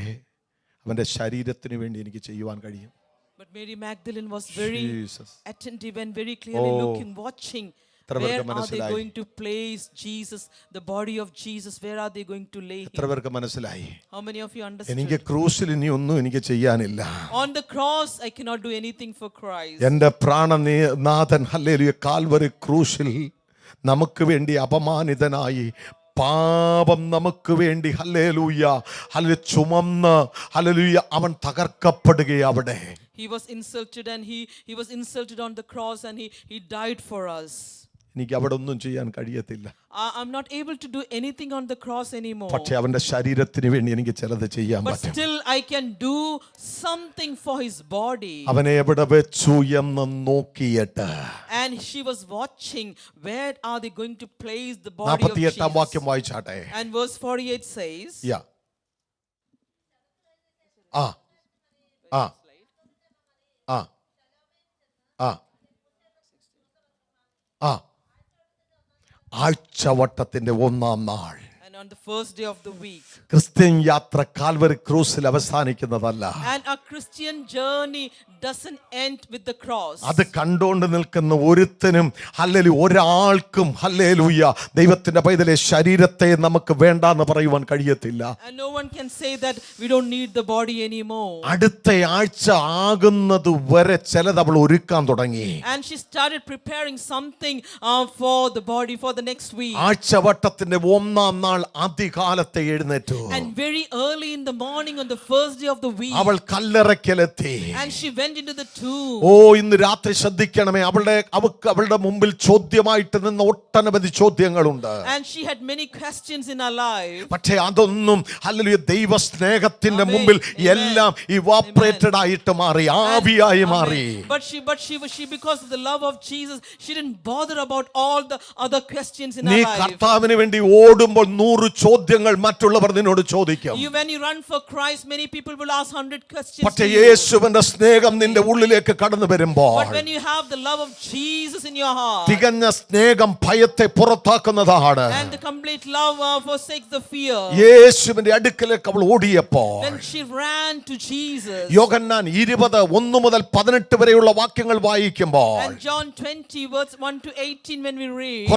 അവൻ്റെ ശരീരത്തിന് വേണ്ടി എനിക്ക് ചെയ്യുവാൻ കഴിയും. But Mary Magdalene was very Jesus. attentive and very clearly looking, watching. എത്ര Where പേർക്ക് are they മനസ്സിലായി? going to place Jesus, the body of Jesus? Where are they going to lay എത്ര him? പേർക്ക് മനസ്സിലായി? How many of you understood? എനിക്ക് ക്രൂശിൽ ഇനി ഒന്നും എനിക്ക് ചെയ്യാനില്ല. On the cross, I cannot do anything for Christ. എൻ്റെ പ്രാണനാഥൻ ഹല്ലേലൂയ കാൽവരി ക്രൂശിൽ നമുക്ക് വേണ്ടി അപമാനിതനായി പാപം നമുക്ക് വേണ്ടി ഹല്ലേലൂയ ഹല്ലേലൂയ ചുമന്ന് ഹല്ലേലൂയ അവൻ തകർക്കപ്പെടുകയാണ് അവിടെ. He was insulted and he was insulted on the cross and he died for us. എനിക്ക് അവിടെ ഒന്നും ചെയ്യാൻ കഴിയത്തില്ല. I'm not able to do anything on the cross anymore. പക്ഷേ അവന്റെ ശരീരത്തിന് വേണ്ടി എനിക്ക് ചിലത് ചെയ്യാൻ But പറ്റും. still I can do something for his body. അവനെ എവിടെ വെച്ചു എന്ന് നോക്കിയിട്ട്. And she was watching, where are they going to place the body of 48-ാം Jesus? വാക്യം വായിച്ചാട്ടെ. And verse 48 says, യാ ആ ആ ആ ആ ആ ആഴ്ചവട്ടത്തിന്റെ 1-ാം നാൾ. and on the first day of the week. Christian യാത്ര Calvary ക്രൂസിൽ അവസാനിക്കുന്നതല്ല. And our Christian journey doesn't end with the cross. അത് കണ്ടുകൊണ്ട് നിൽക്കുന്ന ഒരുത്തനും ഹല്ലേലൂയ ഒരാൾക്കും ഹല്ലേലൂയ ദൈവത്തിന്റെ പൈതലെ ശരീരത്തെ നമുക്ക് വേണ്ടാന്ന് പറയുവാൻ കഴിയത്തില്ല. And no one can say that we don't need the body anymore. അടുത്ത ആഴ്ച ആകുന്നത് വരെ ചിലത് അവൾ ഒരുക്കാൻ തുടങ്ങി. And she started preparing something for the body for the next week. ആഴ്ചവട്ടത്തിന്റെ 1-ാം നാൾ അതികാലത്തെ എഴുന്നേറ്റു. And very early in the morning on the first day of the week, അവൾ കല്ലറയ്ക്കലെത്തി. and she went into the tomb. ഓ ഇന്ന് രാത്രി ശ്രദ്ധിക്കണമേ, അവളുടെ മുമ്പിൽ ചോദ്യമായിട്ട് നിന്ന ഒട്ടനവധി ചോദ്യങ്ങളുണ്ട്. And she had many questions in her life. പക്ഷേ അതൊന്നും ഹല്ലേലൂയ ദൈവ സ്നേഹത്തിന്റെ Amen. മുമ്പിൽ Amen. എല്ലാം ഇവാപറേറ്റഡ് ആയിട്ട് മാറി, ആവിയായി മാറി. But she because of the love of Jesus, she didn't bother about all the other questions in നീ her life. കർത്താവിന് വേണ്ടി ഓടുമ്പോൾ 100 ചോദ്യങ്ങൾ മറ്റുള്ളവർ നിന്നോട് ചോദിക്കും. When you run for Christ, many people will ask 100 questions. പക്ഷേ to you. യേശുവിന്റെ സ്നേഹം നിന്റെ ഉള്ളിലേക്ക് കടന്നു വരുമ്പോൾ But when you have the love of Jesus in your heart, തികഞ്ഞ സ്നേഹം ഭയത്തെ പുറത്താക്കുന്നതാണ്. and the complete love forsakes the fear, യേശുവിന്റെ അടുക്കലേക്ക് അവൾ ഓടിയപ്പോൾ then she ran to Jesus. യോഹന്നാൻ 20:1 മുതൽ 18 വരെയുള്ള വാക്യങ്ങൾ വായിക്കുമ്പോൾ And John 20 verse 1 to 18 when we read,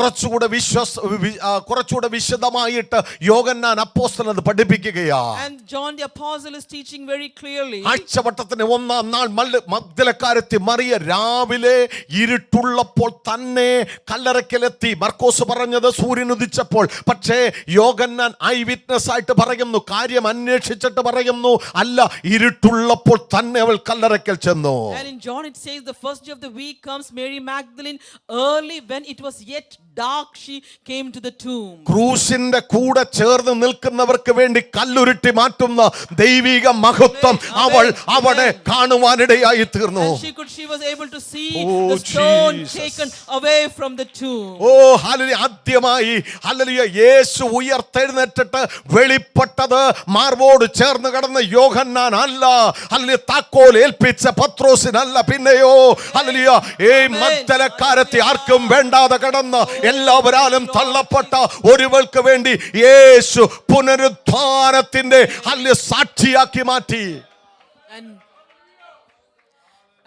കുറച്ചുകൂടെ വിശദമായിട്ട് യോഹന്നാൻ അപ്പോസ്തലൻ അത് പഠിപ്പിക്കുകയാണ്. and John the apostle is teaching very clearly. ആഴ്ചവട്ടത്തിന്റെ 1-ാം നാൾ മഗ്ദലക്കാരത്തി മറിയ രാവിലെ ഇരുട്ടുള്ളപ്പോൾ തന്നെ കല്ലറയ്ക്കലെത്തി. മർക്കോസ് പറഞ്ഞത് സൂര്യൻ ഉദിച്ചപ്പോൾ. പക്ഷേ യോഹന്നാൻ ഐ വിറ്റ്നസ് ആയിട്ട് പറയുന്നു, കാര്യം അന്വേഷിച്ചിട്ട് പറയുന്നു, അല്ല ഇരുട്ടുള്ളപ്പോൾ തന്നെ അവൾ കല്ലറയ്ക്കൽ ചെന്നു. And in John it says the first day of the week comes Mary Magdalene early when it was yet dark she came to the tomb. ക്രൂശിന്റെ കൂടെ ചേർന്ന് നിൽക്കുന്നവർക്ക് വേണ്ടി കല്ലുരുട്ടി മാറ്റുന്ന ദൈവിക മഹത്വം അവൾ അവിടെ കാണുവാനിടയായി തീർന്നു. And she was able to see the stone taken away from the tomb. Oh hallelujah, ആദ്യമായി ഹല്ലേലൂയ യേശു ഉയർത്തെഴുന്നേറ്റിട്ട് വെളിപ്പെട്ടത് മാർവോട് ചേർന്ന് കിടന്ന യോഹന്നാൻ അല്ല, ഹല്ലേലൂയ താക്കോൽ ഏൽപ്പിച്ച പത്രോസിനല്ല, പിന്നെയോ ഹല്ലേലൂയ ഈ മഗ്ദലക്കാരത്തി ആർക്കും വേണ്ടാതെ കിടന്ന് എല്ലാവരാലും തള്ളപ്പെട്ട ഒരുവൾക്ക് വേണ്ടി യേശു പുനരുദ്ധാനത്തിന്റെ ഹല്ലേലൂയ സാക്ഷിയാക്കി മാറ്റി.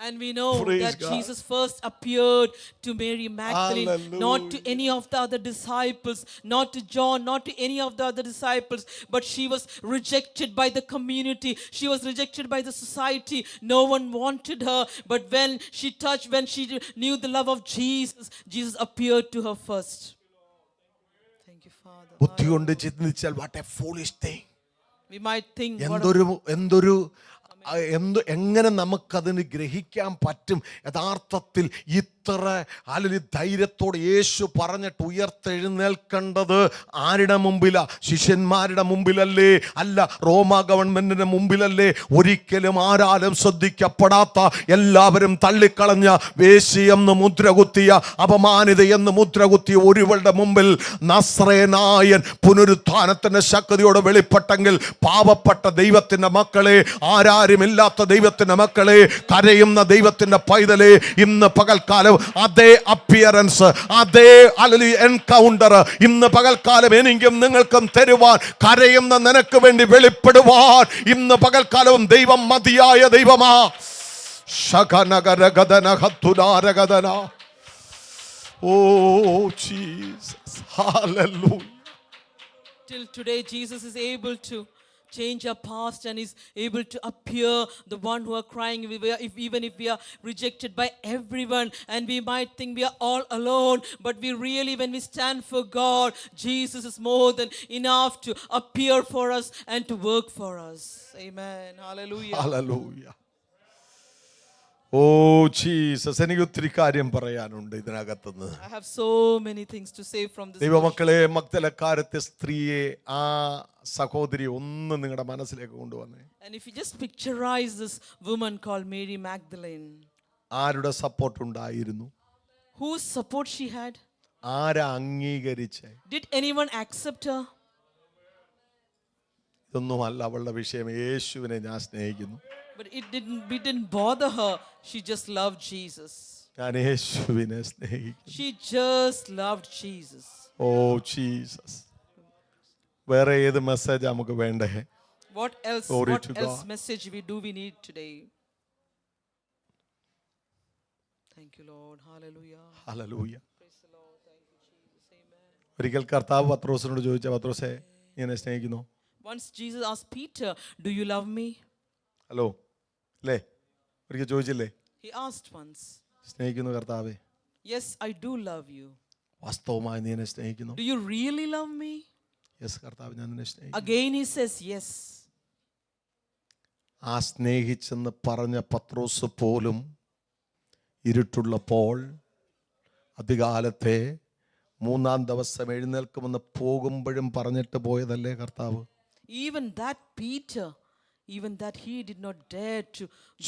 And we know Praise that God. Jesus first appeared to Mary Magdalene, Hallelujah. not to any of the other disciples, not to John, not to any of the other disciples, but she was rejected by the community. She was rejected by the society. No one wanted her. But when she knew the love of Jesus, Jesus appeared to her first. Thank you, Father. ബുദ്ധി കൊണ്ട് ചിന്തിച്ചാൽ what A foolish thing. We might think, എങ്ങനെ നമുക്കതിന് ഗ്രഹിക്കാൻ പറ്റും? യഥാർത്ഥത്തിൽ ഇത്ര അല്ലെങ്കിൽ ധൈര്യത്തോടെ യേശു പറഞ്ഞിട്ട് ഉയർത്തെഴുന്നേൽക്കേണ്ടത് ആരുടെ മുമ്പിലാ? ശിഷ്യന്മാരുടെ മുമ്പിലല്ലേ? അല്ല, റോമ ഗവൺമെന്റിന്റെ മുമ്പിലല്ലേ? ഒരിക്കലും ആരാലും ശ്രദ്ധിക്കപ്പെടാത്ത, എല്ലാവരും തള്ളിക്കളഞ്ഞ, വേശ്യയെന്ന് മുദ്രകുത്തിയ, അപമാനിതയെന്ന് മുദ്രകുത്തിയ ഒരുവളുടെ മുമ്പിൽ നസ്രയനായൻ പുനരുത്ഥാനത്തിന്റെ ശക്തിയോടെ വെളിപ്പെട്ടെങ്കിൽ പാവപ്പെട്ട ദൈവത്തിന്റെ മക്കളെ, ആരാരുമില്ലാത്ത ദൈവത്തിന്റെ മക്കളെ, കരയുന്ന ദൈവത്തിന്റെ പൈതലെ, ഇന്ന് പകൽക്കാലം പകൽക്കാലം അതേ അപ്പിയറൻസ്, അതേ എൻകൗണ്ടർ ഇന്ന് പകൽക്കാലം എനിക്കും നിങ്ങൾക്കും തരുവാൻ, കരയുന്ന നിനക്ക് വേണ്ടി വെളിപ്പെടുവാൻ ഇന്ന് പകൽക്കാലവും ദൈവം മതിയായ ദൈവമാ. ശകനഗരഗദനഹത്തുനാരഗദന. Oh Jesus, hallelujah. Till today, Jesus is able to change our past and is able to appear the one who are crying. Even if we are rejected by everyone and we might think we are all alone, but we really, when we stand for God, Jesus is more than enough to appear for us and to work for us. Amen. Hallelujah. Hallelujah. Oh Jesus, എനിക്ക് ഒത്തിരി കാര്യം പറയാനുണ്ട് ഇതിനകത്തുനിന്ന്. I have so many things to say from this. ദൈവമക്കളെ, മഗ്ദലക്കാരത്തെ സ്ത്രീയെ, ആ സഹോദരി ഒന്ന് നിങ്ങളുടെ മനസ്സിലേക്ക് കൊണ്ടുവന്നേ. And if you just picturize this woman called Mary Magdalene, ആരുടെ സപ്പോർട്ട് ഉണ്ടായിരുന്നു? whose support she had? ആരാ അംഗീകരിച്ചേ? Did anyone accept her? ഇതൊന്നുമല്ല അവളുടെ വിഷയം. യേശുവിനെ ഞാൻ സ്നേഹിക്കുന്നു. But it didn't bother her. She just loved Jesus. ഞാൻ യേശുവിനെ സ്നേഹിക്കുന്നു. She just loved Jesus. Oh Jesus. വേറെ ഏത് മെസ്സേജ് നമുക്ക് വേണ്ടേ? What else? Glory What to else God. message we need today? Thank you, Lord. Hallelujah. Hallelujah. Praise the Lord. Thank you, Jesus. Amen. ഒരിക്കൽ കർത്താവ് പത്രോസിനോട് ചോദിച്ച, പത്രോസേ നീ എന്നെ സ്നേഹിക്കുന്നു? Once Jesus asked Peter, "Do you love me?" Hello അല്ലേ? ഒരിക്കൽ ചോദിച്ചില്ലേ? He asked once. സ്നേഹിക്കുന്നു കർത്താവേ? Yes, I do love you. വാസ്തവമായി നീ എന്നെ സ്നേഹിക്കുന്നു? Do you really love me? Yes കർത്താവ്, ഞാൻ നിന്നെ സ്നേഹിക്കുന്നു. Again he says yes. ആ സ്നേഹിച്ചെന്ന് പറഞ്ഞ പത്രോസ് പോലും ഇരുട്ടുള്ളപ്പോൾ അധികാലത്തെ മൂന്നാം ദിവസം എഴുന്നേൽക്കുമെന്ന് പോകുമ്പോഴും പറഞ്ഞിട്ട് പോയതല്ലേ കർത്താവ്? Even that Peter, even that he did not dare to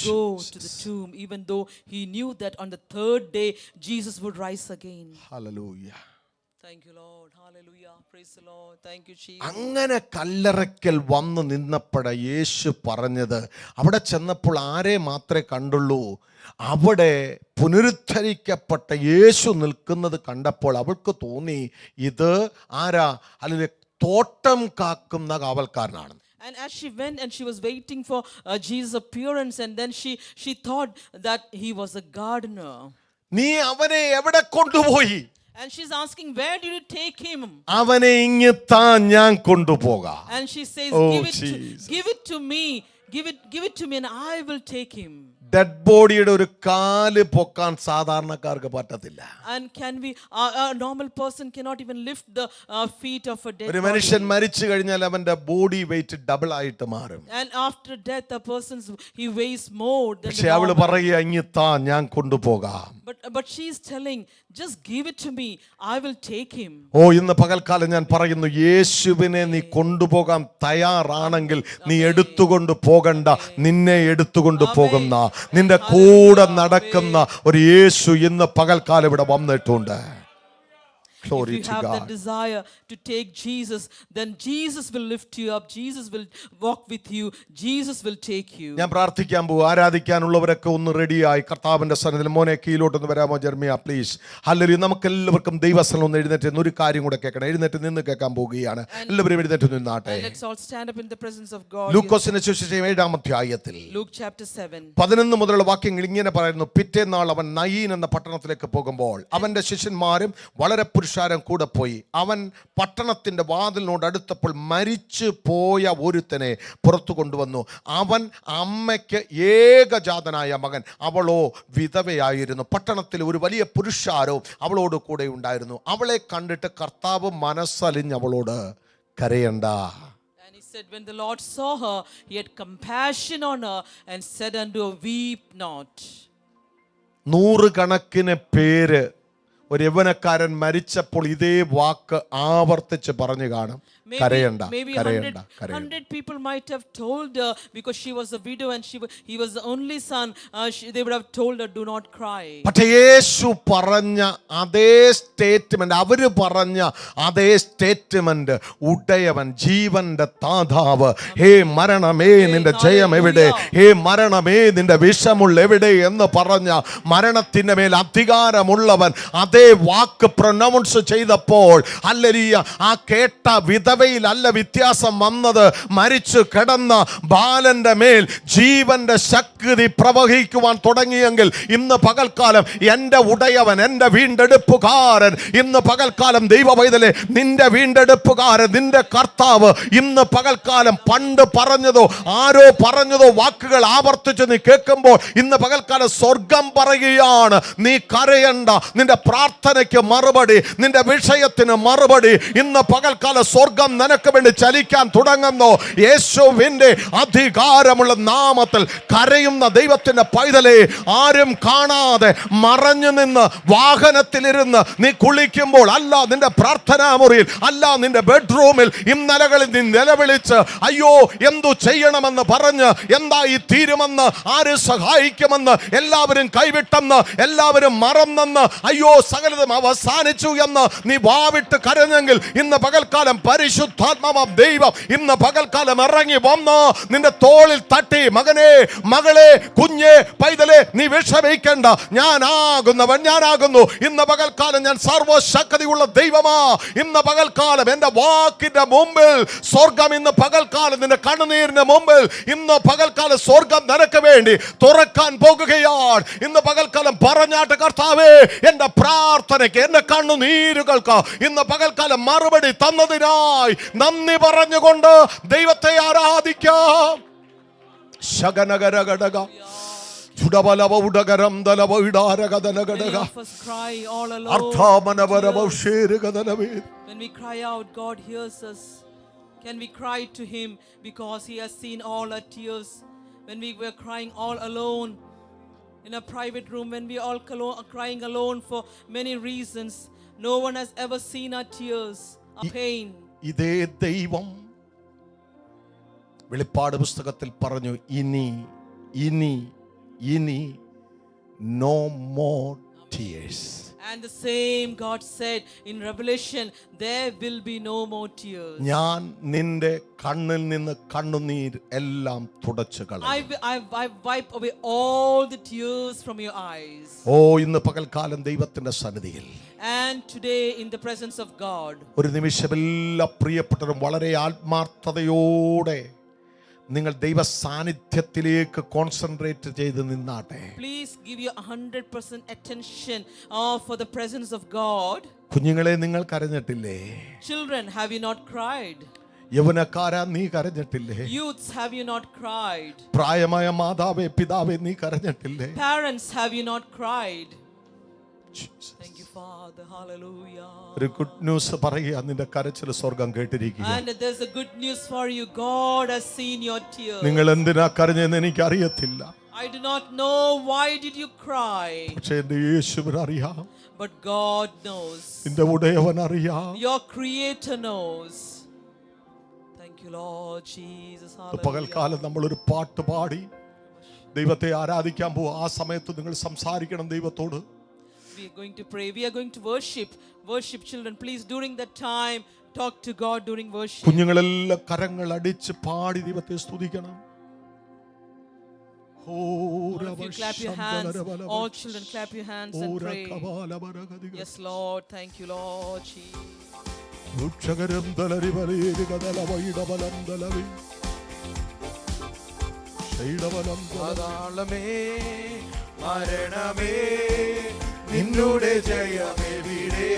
go to the tomb, even though he knew that on the third day Jesus would rise again. Hallelujah. Thank you, Lord. Hallelujah. Praise the Lord. Thank you, Jesus. അങ്ങനെ കല്ലറയ്ക്കൽ വന്ന് നിന്നപ്പോഴ യേശു പറഞ്ഞത്, അവിടെ ചെന്നപ്പോൾ ആരെ മാത്രമേ കണ്ടുള്ളൂ? അവിടെ പുനരുദ്ധരിക്കപ്പെട്ട യേശു നിൽക്കുന്നത് കണ്ടപ്പോൾ അവൾക്ക് തോന്നി ഇത് ആരാ? അല്ലെങ്കിൽ തോട്ടം കാക്കുന്ന കാവൽക്കാരനാണ്. And as she went and she was waiting for Jesus' appearance, and then she thought that he was a gardener. നീ അവനെ എവിടെ കൊണ്ടുപോയി? And she's asking, where did you take him? അവനെ ഇങ്ങ് താ, ഞാൻ കൊണ്ടുപോകാം. And she says, Oh, give it to me. Give it to me and I will take him. Dead ബോഡിയുടെ ഒരു കാല് പൊക്കാൻ സാധാരണക്കാർക്ക് പറ്റത്തില്ല. And can we, a normal person cannot even lift the feet of a dead ഒരു body. മനുഷ്യൻ മരിച്ചു കഴിഞ്ഞാൽ അവന്റെ ബോഡി വെയിറ്റ് ഡബിൾ ആയിട്ട് മാറും. And after death, a person's he weighs more than പക്ഷെ the അവള് normal. പറയുക ഇങ്ങ് താ, ഞാൻ കൊണ്ടുപോകാം. But she's telling, just give it to me, I will take him. ഓ, ഇന്ന് പകൽക്കാലം ഞാൻ പറയുന്നു, യേശുവിനെ നീ കൊണ്ടുപോകാൻ തയ്യാറാണെങ്കിൽ നീ എടുത്തുകൊണ്ട് പോകണ്ട, നിന്നെ എടുത്തുകൊണ്ട് പോകുന്ന, നിന്റെ കൂടെ നടക്കുന്ന ഒരു യേശു ഇന്ന് പകൽക്കാലം ഇവിടെ വന്നിട്ടുണ്ട്. If Glory you to have that God. desire to take Jesus, then Jesus will lift you up. Jesus will walk with you. Jesus will take you. ഞാൻ പ്രാർത്ഥിക്കാൻ പോകും. ആരാധിക്കാനുള്ളവരൊക്കെ ഒന്ന് റെഡിയായി കർത്താവിന്റെ സന്നിധിയിൽ. മോനെ കീഴിലോട്ടൊന്ന് വരാമോ ജെർമിയ പ്ലീസ്? ഹല്ലേലൂയ. നമുക്ക് എല്ലാവർക്കും ദൈവസ്ഥലം ഒന്ന് എഴുന്നേറ്റ് ഒരു കാര്യം കൂടെ കേൾക്കണം. എഴുന്നേറ്റ് നിന്ന് കേൾക്കാൻ പോവുകയാണ്. എല്ലാവരും എഴുന്നേറ്റ് നിന്നാട്ടെ. And let's all stand up in the presence of God. ലൂക്കോസിന്റെ സുവിശേഷം 7-ാം അധ്യായത്തിൽ Luke chapter 7. 11 മുതലുള്ള വാക്യങ്ങൾ ഇങ്ങനെ പറയുന്നു. പിറ്റേന്നാൾ അവൻ നയീൻ എന്ന പട്ടണത്തിലേക്ക് പോകുമ്പോൾ അവന്റെ ശിഷ്യന്മാരും വളരെ പുരുഷാരം കൂടെ പോയി. അവൻ പട്ടണത്തിന്റെ വാതിലിനോട് അടുത്തപ്പോൾ മരിച്ചു പോയ ഒരുത്തനെ പുറത്തു കൊണ്ടുവന്നു. അവൻ അമ്മയ്ക്ക് ഏകജാതനായ മകൻ, അവളോ വിധവയായിരുന്നു. പട്ടണത്തിൽ ഒരു വലിയ പുരുഷാരവും അവളോട് കൂടെ ഉണ്ടായിരുന്നു. അവളെ കണ്ടിട്ട് കർത്താവ് മനസ്സലിഞ്ഞ് അവളോട് കരയണ്ട. And he said, when the Lord saw her, he had compassion on her and said unto her, weep not. 100 കണക്കിന് പേര് ഒരു യൗവനക്കാരൻ മരിച്ചപ്പോൾ ഇതേ വാക്ക് ആവർത്തിച്ച് പറഞ്ഞു കാണും. കരയണ്ട, Maybe കരയണ്ട, 100 people might have told her, because she was a widow and he was the only son, they would have told her, do not cry. പക്ഷേ യേശു പറഞ്ഞ അതേ സ്റ്റേറ്റ്മെന്റ്, അവര് പറഞ്ഞ അതേ സ്റ്റേറ്റ്മെന്റ്, ഉടയവൻ, ജീവന്റെ താതാവ്, ഹേ മരണമേ നിന്റെ ജയം എവിടെ, ഹേ മരണമേ നിന്റെ വിഷമുള്ള എവിടെ എന്ന് പറഞ്ഞ മരണത്തിന്റെ മേൽ അധികാരമുള്ളവൻ അതേ വാക്ക് പ്രൊനൗൺസ് ചെയ്തപ്പോൾ, ഹല്ലേലൂയ, ആ കേട്ട വിധവയിൽ അല്ല വ്യത്യാസം വന്നത്. മരിച്ചു കിടന്ന ബാലന്റെ മേൽ ജീവന്റെ ശക്തി പ്രവഹിക്കുവാൻ തുടങ്ങിയെങ്കിൽ ഇന്ന് പകൽക്കാലം എൻ്റെ ഉടയവൻ, എൻ്റെ വീണ്ടെടുപ്പുകാരൻ, ഇന്ന് പകൽക്കാലം ദൈവ പൈതലേ, നിന്റെ വീണ്ടെടുപ്പുകാരൻ, നിന്റെ കർത്താവ് ഇന്ന് പകൽക്കാലം പണ്ട് പറഞ്ഞതോ ആരോ പറഞ്ഞതോ വാക്കുകൾ ആവർത്തിച്ച് നീ കേൾക്കുമ്പോൾ ഇന്ന് പകൽക്കാലം സ്വർഗം പറയുകയാണ്, നീ കരയണ്ട, നിന്റെ പ്രാർത്ഥനയ്ക്ക് മറുപടി, നിന്റെ വിഷയത്തിന് മറുപടി ഇന്ന് പകൽക്കാലം സ്വർഗം നിനക്ക് വേണ്ടി ചലിക്കാൻ തുടങ്ങുന്നു. യേശുവിന്റെ അധികാരമുള്ള നാമത്തിൽ കരയുന്ന ദൈവത്തിന്റെ പൈതലേ, ആരും കാണാതെ മറഞ്ഞു നിന്ന് വാഹനത്തിലിരുന്ന് നീ കുളിക്കുമ്പോൾ, അല്ല നിന്റെ പ്രാർത്ഥനാ മുറിയിൽ, അല്ല നിന്റെ ബെഡ്റൂമിൽ ഇന്നലകളിൽ നീ നിലവിളിച്ച് അയ്യോ എന്തു ചെയ്യണമെന്ന് പറഞ്ഞ് എന്തായി തീരുമെന്ന്, ആര് സഹായിക്കുമെന്ന്, എല്ലാവരും കൈവിട്ടെന്ന്, എല്ലാവരും മറന്നെന്ന്, അയ്യോ സകലതും അവസാനിച്ചു എന്ന് നീ വാവിട്ട് കരഞ്ഞെങ്കിൽ ഇന്ന് പകൽക്കാലം പരിശുദ്ധാത്മാവാം ദൈവം ഇന്ന് പകൽക്കാലം ഇറങ്ങി വന്ന് നിന്റെ തോളിൽ തട്ടി, മകനെ, മകളെ, കുഞ്ഞെ, പൈതലേ, നീ വിഷമിക്കേണ്ട, ഞാനാകുന്നവൻ, ഞാനാകുന്നു. ഇന്ന് പകൽക്കാലം ഞാൻ സർവശക്തിയുള്ള ദൈവമാ. ഇന്ന് പകൽക്കാലം എൻ്റെ വാക്കിന്റെ മുമ്പിൽ സ്വർഗം, ഇന്ന് പകൽക്കാലം നിന്റെ കണ്ണുനീരിന് മുമ്പിൽ ഇന്ന് പകൽക്കാലം സ്വർഗം നിനക്ക് വേണ്ടി തുറക്കാൻ പോകുകയാണ്. ഇന്ന് പകൽക്കാലം പറഞ്ഞാട്ട് കർത്താവേ, എൻ്റെ പ്രാർത്ഥനയ്ക്ക്, എൻ്റെ കണ്ണുനീരുകൾക്ക് ഇന്ന് പകൽക്കാലം മറുപടി തന്നതിനായി നന്ദി പറഞ്ഞുകൊണ്ട് ദൈവത്തെ ആരാധിക്കാം. ശഗനഗരഘടക ചുടബലവ ഉടകരം ദലവ ഇടാരകദനഘടക Cry all alone. അർത്ഥാമനവരവ ശേരകദനവേ. When we cry out, God hears us. Can we cry to him because he has seen all our tears? When we were crying all alone in a private room, when we all are crying alone for many reasons, no one has ever seen our tears, our pain. ഇതേ ദൈവം വെളിപ്പാട് പുസ്തകത്തിൽ പറഞ്ഞു, ഇനി ഇനി ഇനി no more tears. And the same God said in Revelation, there will be no more tears. ഞാൻ നിന്റെ കണ്ണിൽ നിന്ന് കണ്ണുനീർ എല്ലാം തുടച്ചു കളയും. I wipe away all the tears from your eyes. ഓ, ഇന്ന് പകൽക്കാലം ദൈവത്തിന്റെ സന്നിധിയിൽ, And today in the presence of God, ഒരു നിമിഷം എല്ലാ പ്രിയപ്പെട്ടവരും വളരെ ആത്മാർത്ഥതയോടെ നിങ്ങൾ ദൈവ സാന്നിധ്യത്തിലേക്ക് കോൺസെൻട്രേറ്റ് ചെയ്ത് നിന്നാട്ടെ. please give your 100% attention for the presence of God. കുഞ്ഞുങ്ങളെ, നിങ്ങൾ കരഞ്ഞിട്ടില്ലേ? Children, have you not cried? യൗവനക്കാരാ, നീ കരഞ്ഞിട്ടില്ലേ? Youths, have you not cried? പ്രായമായ മാതാവേ, പിതാവേ, നീ കരഞ്ഞിട്ടില്ലേ? Parents, have you not cried? Thank you, Father. Hallelujah. ഒരു ഗുഡ് ന്യൂസ് പറയുക, നിന്റെ കരച്ചിൽ സ്വർഗം കേട്ടിരിക്കുക. And there's a good news for you. God has seen your tears. നിങ്ങൾ എന്തിനാ കരഞ്ഞെന്ന് എനിക്ക് അറിയത്തില്ല. I do not know why did you cry. പക്ഷേ എന്റെ യേശുവിന് അറിയാം. But God knows. നിന്റെ ഉടയവൻ അറിയാം. Your Creator knows. Thank you, Lord Jesus. Hallelujah. പകൽക്കാലം നമ്മൾ ഒരു പാട്ട് പാടി ദൈവത്തെ ആരാധിക്കാൻ പോവാ. ആ സമയത്ത് നിങ്ങൾ സംസാരിക്കണം ദൈവത്തോട്. We are going to pray. We are going to worship. Worship, children. Please, during that time, talk to God during worship. കുഞ്ഞുങ്ങളെല്ലാം കരങ്ങൾ അടിച്ച് പാടി ദൈവത്തെ സ്തുതിക്കണം. If you clap your hands, all children clap your hands and pray. Yes, Lord. Thank you, Lord Jesus. മരണമേ നിന്നുടെ ജയമെവിടെ,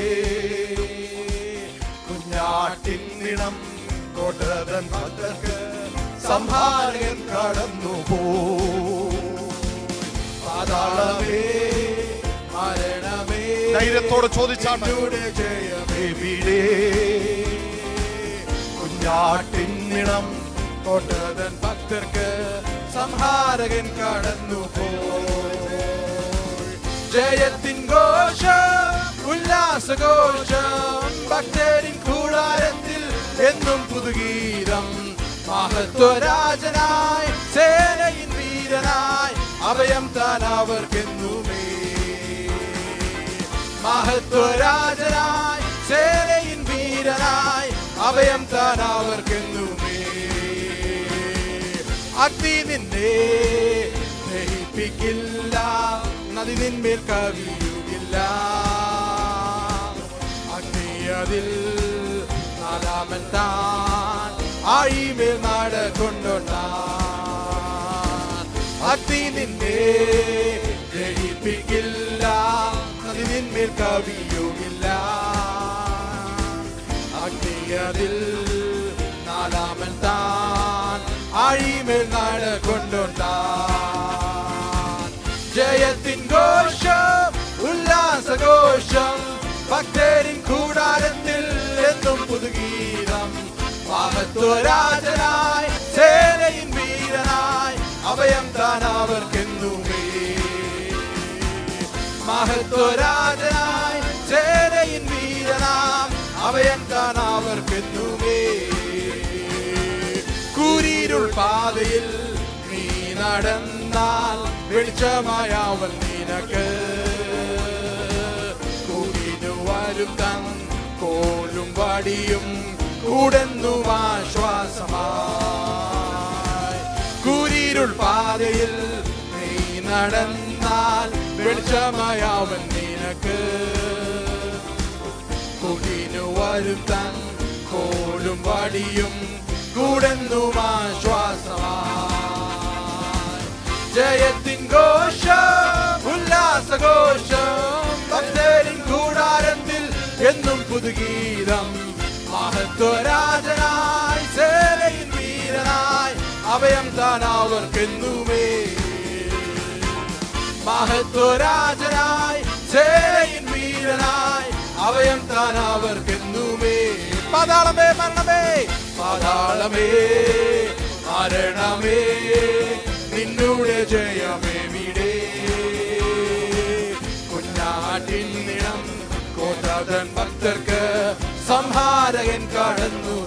കുഞ്ഞാട്ടിൻ നിണം കൊടതൻ ഭക്തർക്ക് സംഹാരകൻ കടന്നു പോ. പാതാളമേ മരണമേ ധൈര്യത്തോടെ ചോദിച്ചാണ്, നിന്നുടെ ജയമെവിടെ, കുഞ്ഞാട്ടിൻ നിണം കൊടതൻ ഭക്തർക്ക് സംഹാരകൻ കടന്നു പോ. ജയത്തിൻ ഘോഷം ഉല്ലാസഘോഷം ഭക്തരിൻ കൂടാരത്തിൽ എന്നും പുതുഗീതം. മഹത്വരാജനായി സേനയിൻ വീരനായി അഭയം താൻ അവർക്കെന്നുമേ. മഹത്വരാജനായി സേനയിൻ വീരനായി അഭയം താൻ അവർക്കെന്നുമേ. അഗ്നി നിന്നെ ദഹിപ്പിക്കില്ല, നദി നിന്മേൽ കവിയുകില്ല. അഗ്നി അതിൽ നാലാമൻ താൻ ആഴിമേൽ നടക്കൊണ്ടോട്ടാൻ. അഗ്നി നിന്നെ ദഹിപ്പിക്കില്ല, നദി നിന്മേൽ കവിയുകില്ല. അഗ്നി അതിൽ നാലാമൻ താൻ ആഴിമേൽ നടക്കൊണ്ടോട്ടാൻ. ജയത്തിൻ ഘോഷം ഉല്ലാസഘോഷം ഭക്തരിൻ കൂടാരത്തിൽ എന്നും പുതുഗീതം. മഹത്വരാജനായി സേനയിൻ വീരനായി അഭയം താൻ അവർക്കെന്നുമേ. മഹത്വരാജനായി സേനയിൻ വീരനാം അഭയം താൻ അവർക്കെന്നുമേ. കൂരിരുൾ പാതയിൽ നീ നടന്നാൽ വെളിച്ചമായ അവൻ നിനക്ക്. കൂടിനു വരും തൻ കോലും വടിയും കൂടെന്നും ആശ്വാസമായി. കൂരിരുൾ പാതയിൽ നീ നടന്നാൽ വെളിച്ചമായ അവൻ നിനക്ക്. കൂടിനു വരും തൻ കോലും വടിയും കൂടെന്നും ആശ്വാസമായി. ജയത്തിൻ ഘോഷം ഉല്ലാസഘോഷം ഭക്തരിൻ കൂടാരത്തിൽ എന്നും പുതുഗീതം. മഹത്വരാജനായി സേനയിൻ വീരനായി അഭയം താൻ അവർക്കെന്നുമേ. മഹത്വരാജനായി സേനയിൻ വീരനായി അഭയം താൻ അവർക്കെന്നുമേ. പാതാളമേ മരണമേ, പാതാളമേ മരണമേ, നിന്നുടെ ജയമെവിടെ? കുഞ്ഞാട്ടിൻ നിണം കോട്ടതൻ ഭക്തർക്ക് സംഹാരകൻ കടന്നു